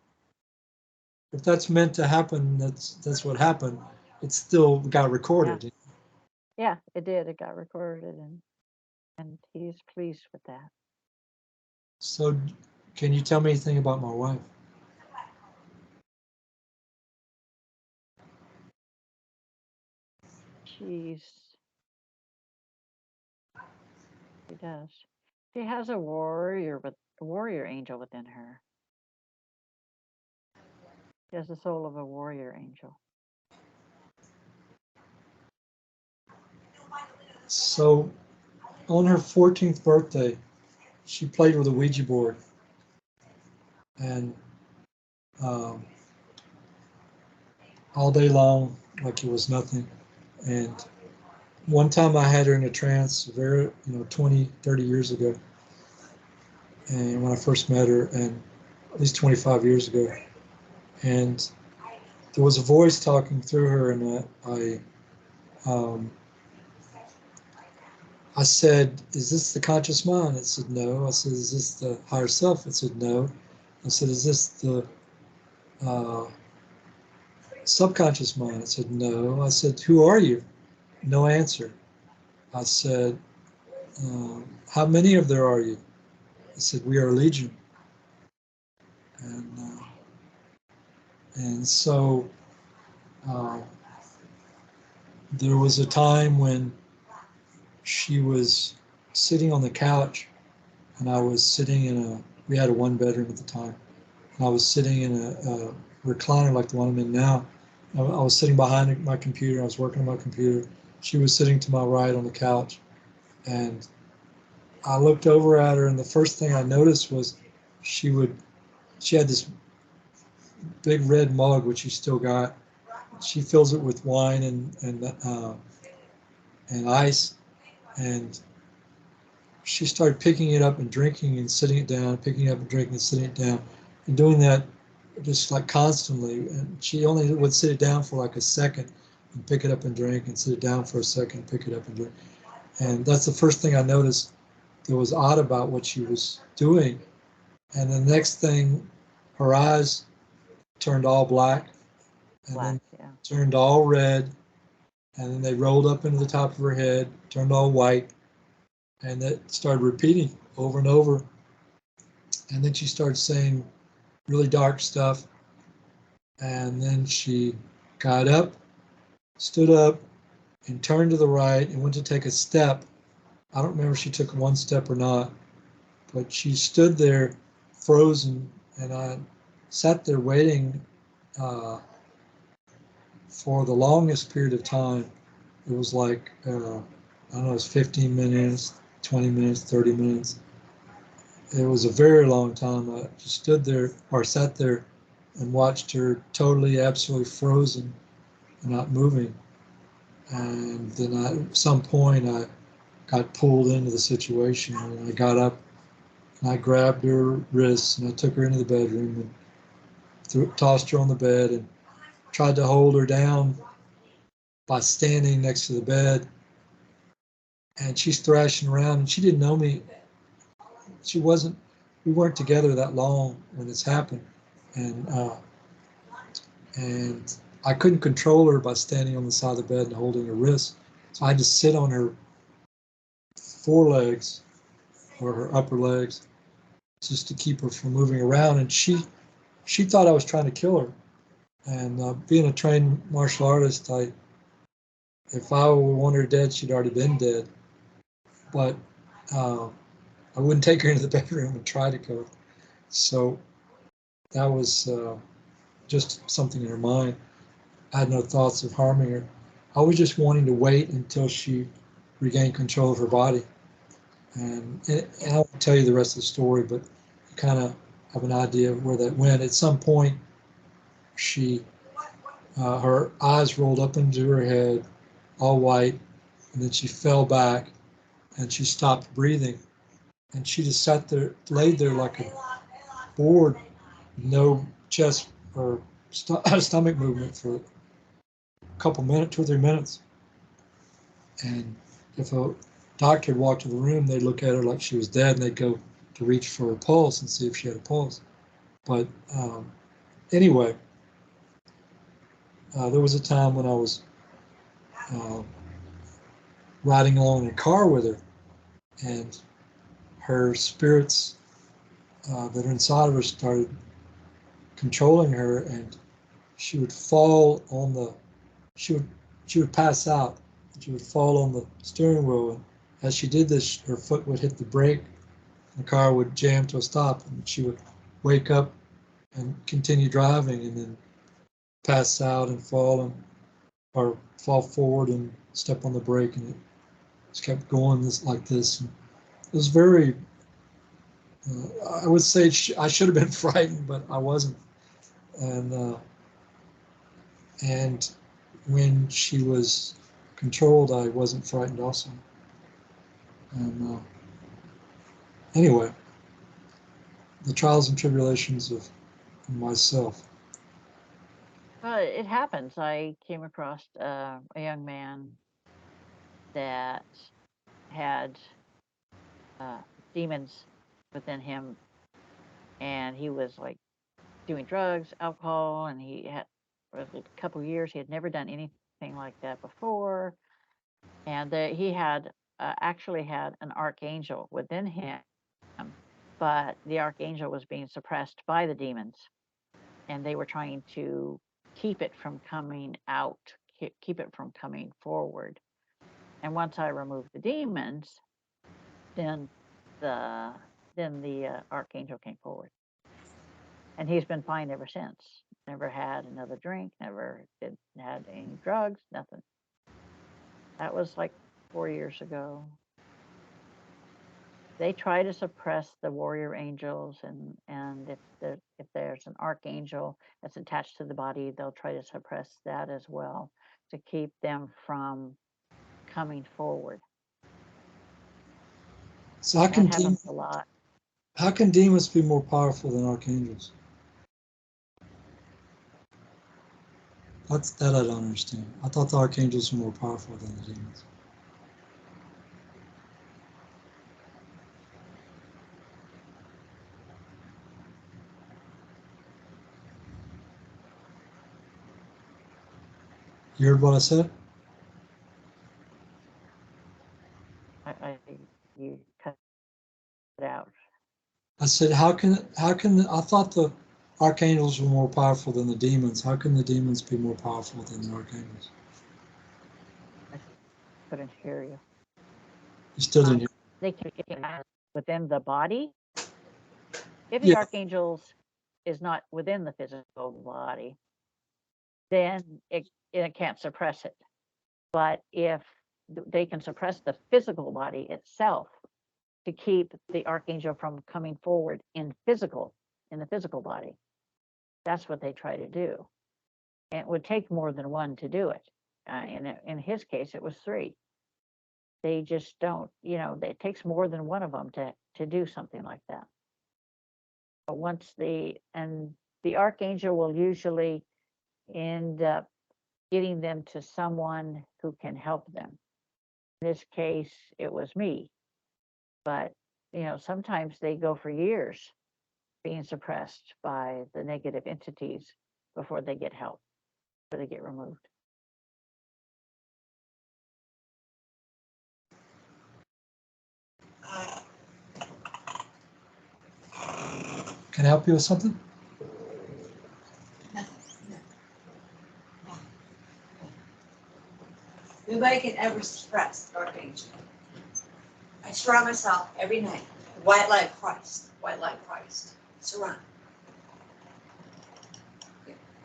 if that's meant to happen, that's what happened. It still got yeah, recorded. yeah, it did. It got recorded, and he's pleased with that. So can you tell me anything about my wife? She's She does. She has a warrior angel within her. She has the soul of a warrior angel. So on her 14th birthday, she played with a Ouija board, and um, all day long, like it was nothing. And one time I had her in a trance, 20, 30 years ago, and when I first met her, and at least 25 years ago. And there was a voice talking through her, and Um, I said, is this the conscious mind? It said, no. I said, is this the higher self? It said, no. I said, is this the uh, subconscious mind? It said, no. I said, who are you? No answer. I said, how many of there are you? It said, we are legion. And so uh, there was a time when she was sitting on the couch, and I was sitting in we had a one bedroom at the time, and I was sitting in a recliner like the one I'm in now. I was sitting behind my computer. I was working on my computer. She was sitting to my right on the couch, and I looked over at her, and the first thing I noticed was she had this big red mug, which she still got. She fills it with wine and ice, and she started picking it up and drinking and sitting it down, picking it up and drinking and sitting it down, and doing that just like constantly. And she only would sit it down for like a second and pick it up and drink, and sit it down for a second, pick it up and drink. And that's the first thing I noticed that was odd about what she was doing. And the next thing, her eyes turned all black, and Black, then yeah. turned all red, and then they rolled up into the top of her head, turned all white, and it started repeating over and over. And then she started saying really dark stuff. And then she got up, stood up, and turned to the right and went to take a step. I don't remember if she took one step or not, but she stood there frozen, and I sat there waiting for the longest period of time. It was like, I don't know, it was 15 minutes, 20 minutes, 30 minutes. It was a very long time. I just stood there or sat there and watched her totally, absolutely frozen and not moving. And then at some point, I got pulled into the situation, and I got up and I grabbed her wrists and I took her into the bedroom and tossed her on the bed and tried to hold her down by standing next to the bed. And she's thrashing around, and she didn't know me. We weren't together that long when this happened. And, and I couldn't control her by standing on the side of the bed and holding her wrists. So I had to sit on her forelegs or her upper legs just to keep her from moving around. And she thought I was trying to kill her. And being a trained martial artist, if I wanted her dead, she'd already been dead. But uh, I wouldn't take her into the bedroom and try to kill her. So that was just something in her mind. I had no thoughts of harming her. I was just wanting to wait until she regained control of her body. And I won't tell you the rest of the story, but you kind of have an idea of where that went. At some point, her eyes rolled up into her head, all white, and then she fell back and she stopped breathing. And she just sat there, laid there like a board, no chest or stomach movement for a couple minutes, 2 or 3 minutes. And if a doctor had walked in the room, they'd look at her like she was dead, and they'd go to reach for her pulse and see if she had a pulse. But anyway, there was a time when I was uh, riding along in a car with her, and her spirits that are inside of her started controlling her, and she would fall on the she would she would pass out. She would fall on the steering wheel, and as she did this, her foot would hit the brake. The car would jam to a stop, and she would wake up and continue driving, and then pass out and fall, or fall forward and step on the brake, and it just kept going like this. And it was very. I would say I should have been frightened, but I wasn't. And when she was controlled, I wasn't frightened also. And anyway, the trials and tribulations of myself. It happens. I came across a young man that had demons within him, and he was like doing drugs, alcohol, and he had for a couple years he had never done anything like that before, and he had actually had an archangel within him, but the archangel was being suppressed by the demons, and they were trying to keep it from coming out, keep it from coming forward. And once I removed the demons, then the archangel came forward, and he's been fine ever since. Never had another drink, never had any drugs, nothing. That was like 4 years ago. They try to suppress the warrior angels, and if there's an archangel that's attached to the body, they'll try to suppress that as well to keep them from coming forward. So That happens a lot. how can demons be more powerful than archangels? That I don't understand. I thought the archangels were more powerful than the demons. You heard what I said? You cut it out. I said, how can I thought the archangels were more powerful than the demons. How can the demons be more powerful than the archangels? I couldn't hear you. You still didn't hear? They can get within the body. If the Yeah. archangels is not within the physical body, then it can't suppress it. But if they can suppress the physical body itself to keep the archangel from coming forward in the physical body, that's what they try to do. And it would take more than one to do it. In his case, it was 3. They just don't, it takes more than one of them to do something like that. But once the archangel will usually end up getting them to someone who can help them. In this case, it was me. But, sometimes they go for years being suppressed by the negative entities before they get help, before they get removed. Can I help you with something? Nobody can ever suppress archangel. I surround myself every night. White light of Christ. White light of Christ. Surround.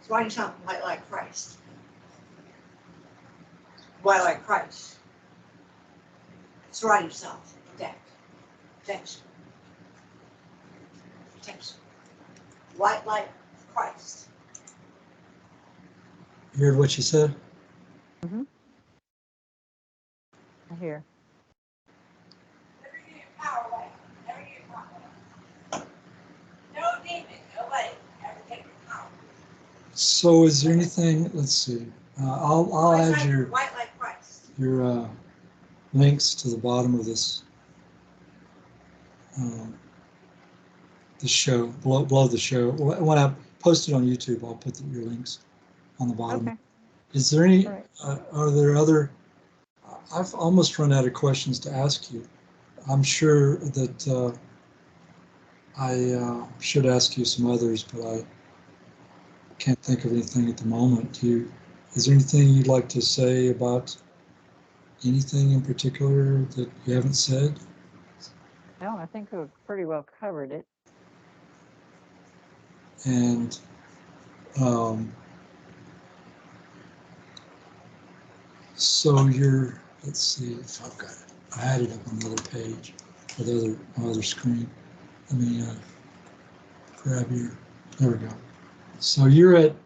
Surround yourself with white light of Christ. White light of Christ. Surround yourself. Protect. Protection. Protection. White light of Christ. You heard what she said? Mm-hmm. I hear. Never get your power away. Never get your power away. No demon, nobody ever take your power. So is there anything, let's see, I'll add your White light of Christ. your links to the bottom of this the show, below the show. When I post it on YouTube, I'll put your links on the bottom. Okay. Is there any, Right. are there other, I've almost run out of questions to ask you. I'm sure that I should ask you some others, but I can't think of anything at the moment. Is there anything you'd like to say about anything in particular that you haven't said? No, I think we've pretty well covered it. And so let's see if I've got it. I had it up on the other page, or my other screen. Let me grab there we go. So you're at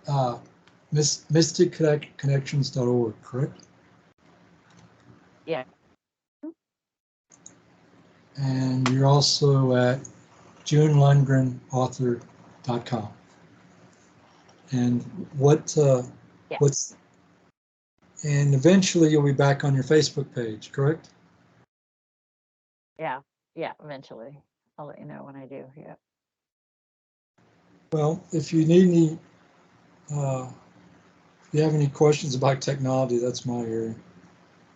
mysticconnections.org, correct? Yeah. And you're also at JuneLundgrenAuthor.com. And Yeah. what's And eventually you'll be back on your Facebook page, correct? Yeah, yeah, eventually. I'll let you know when I do, yeah. Well, if you need any, if you have any questions about technology, that's my area.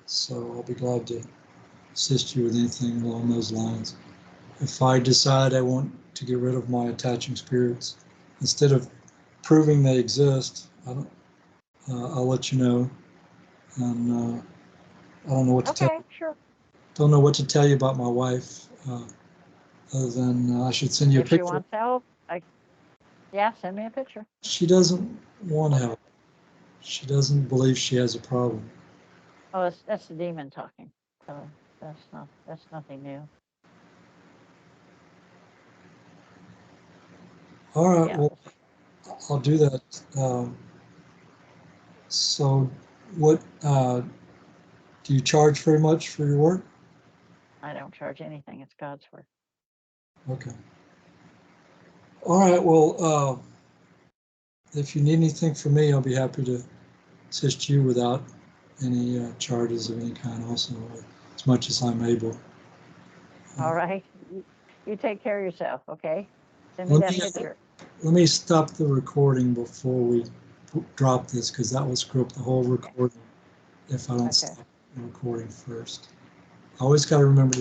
So I'll be glad to assist you with anything along those lines. If I decide I want to get rid of my attaching spirits, instead of proving they exist, I'll let you know. And I don't know what to tell. Okay, sure. Don't know what to tell you about my wife, other than I should send you a If she picture. wants help, yeah, send me a picture. She doesn't want help. She doesn't believe she has a problem. Oh, that's the demon talking. So that's nothing new. All right, Yeah. well, I'll do that. So, what do you charge very much for your work? I don't charge anything. It's God's work. Okay. All right. Well, if you need anything from me, I'll be happy to assist you without any charges of any kind. Also, as much as I'm able. All right. You take care of yourself, okay? Send me Let that me picture. let me stop the recording before we drop this, because that will screw up the whole Okay. recording if I don't Okay. stop the recording first. I always got to remember to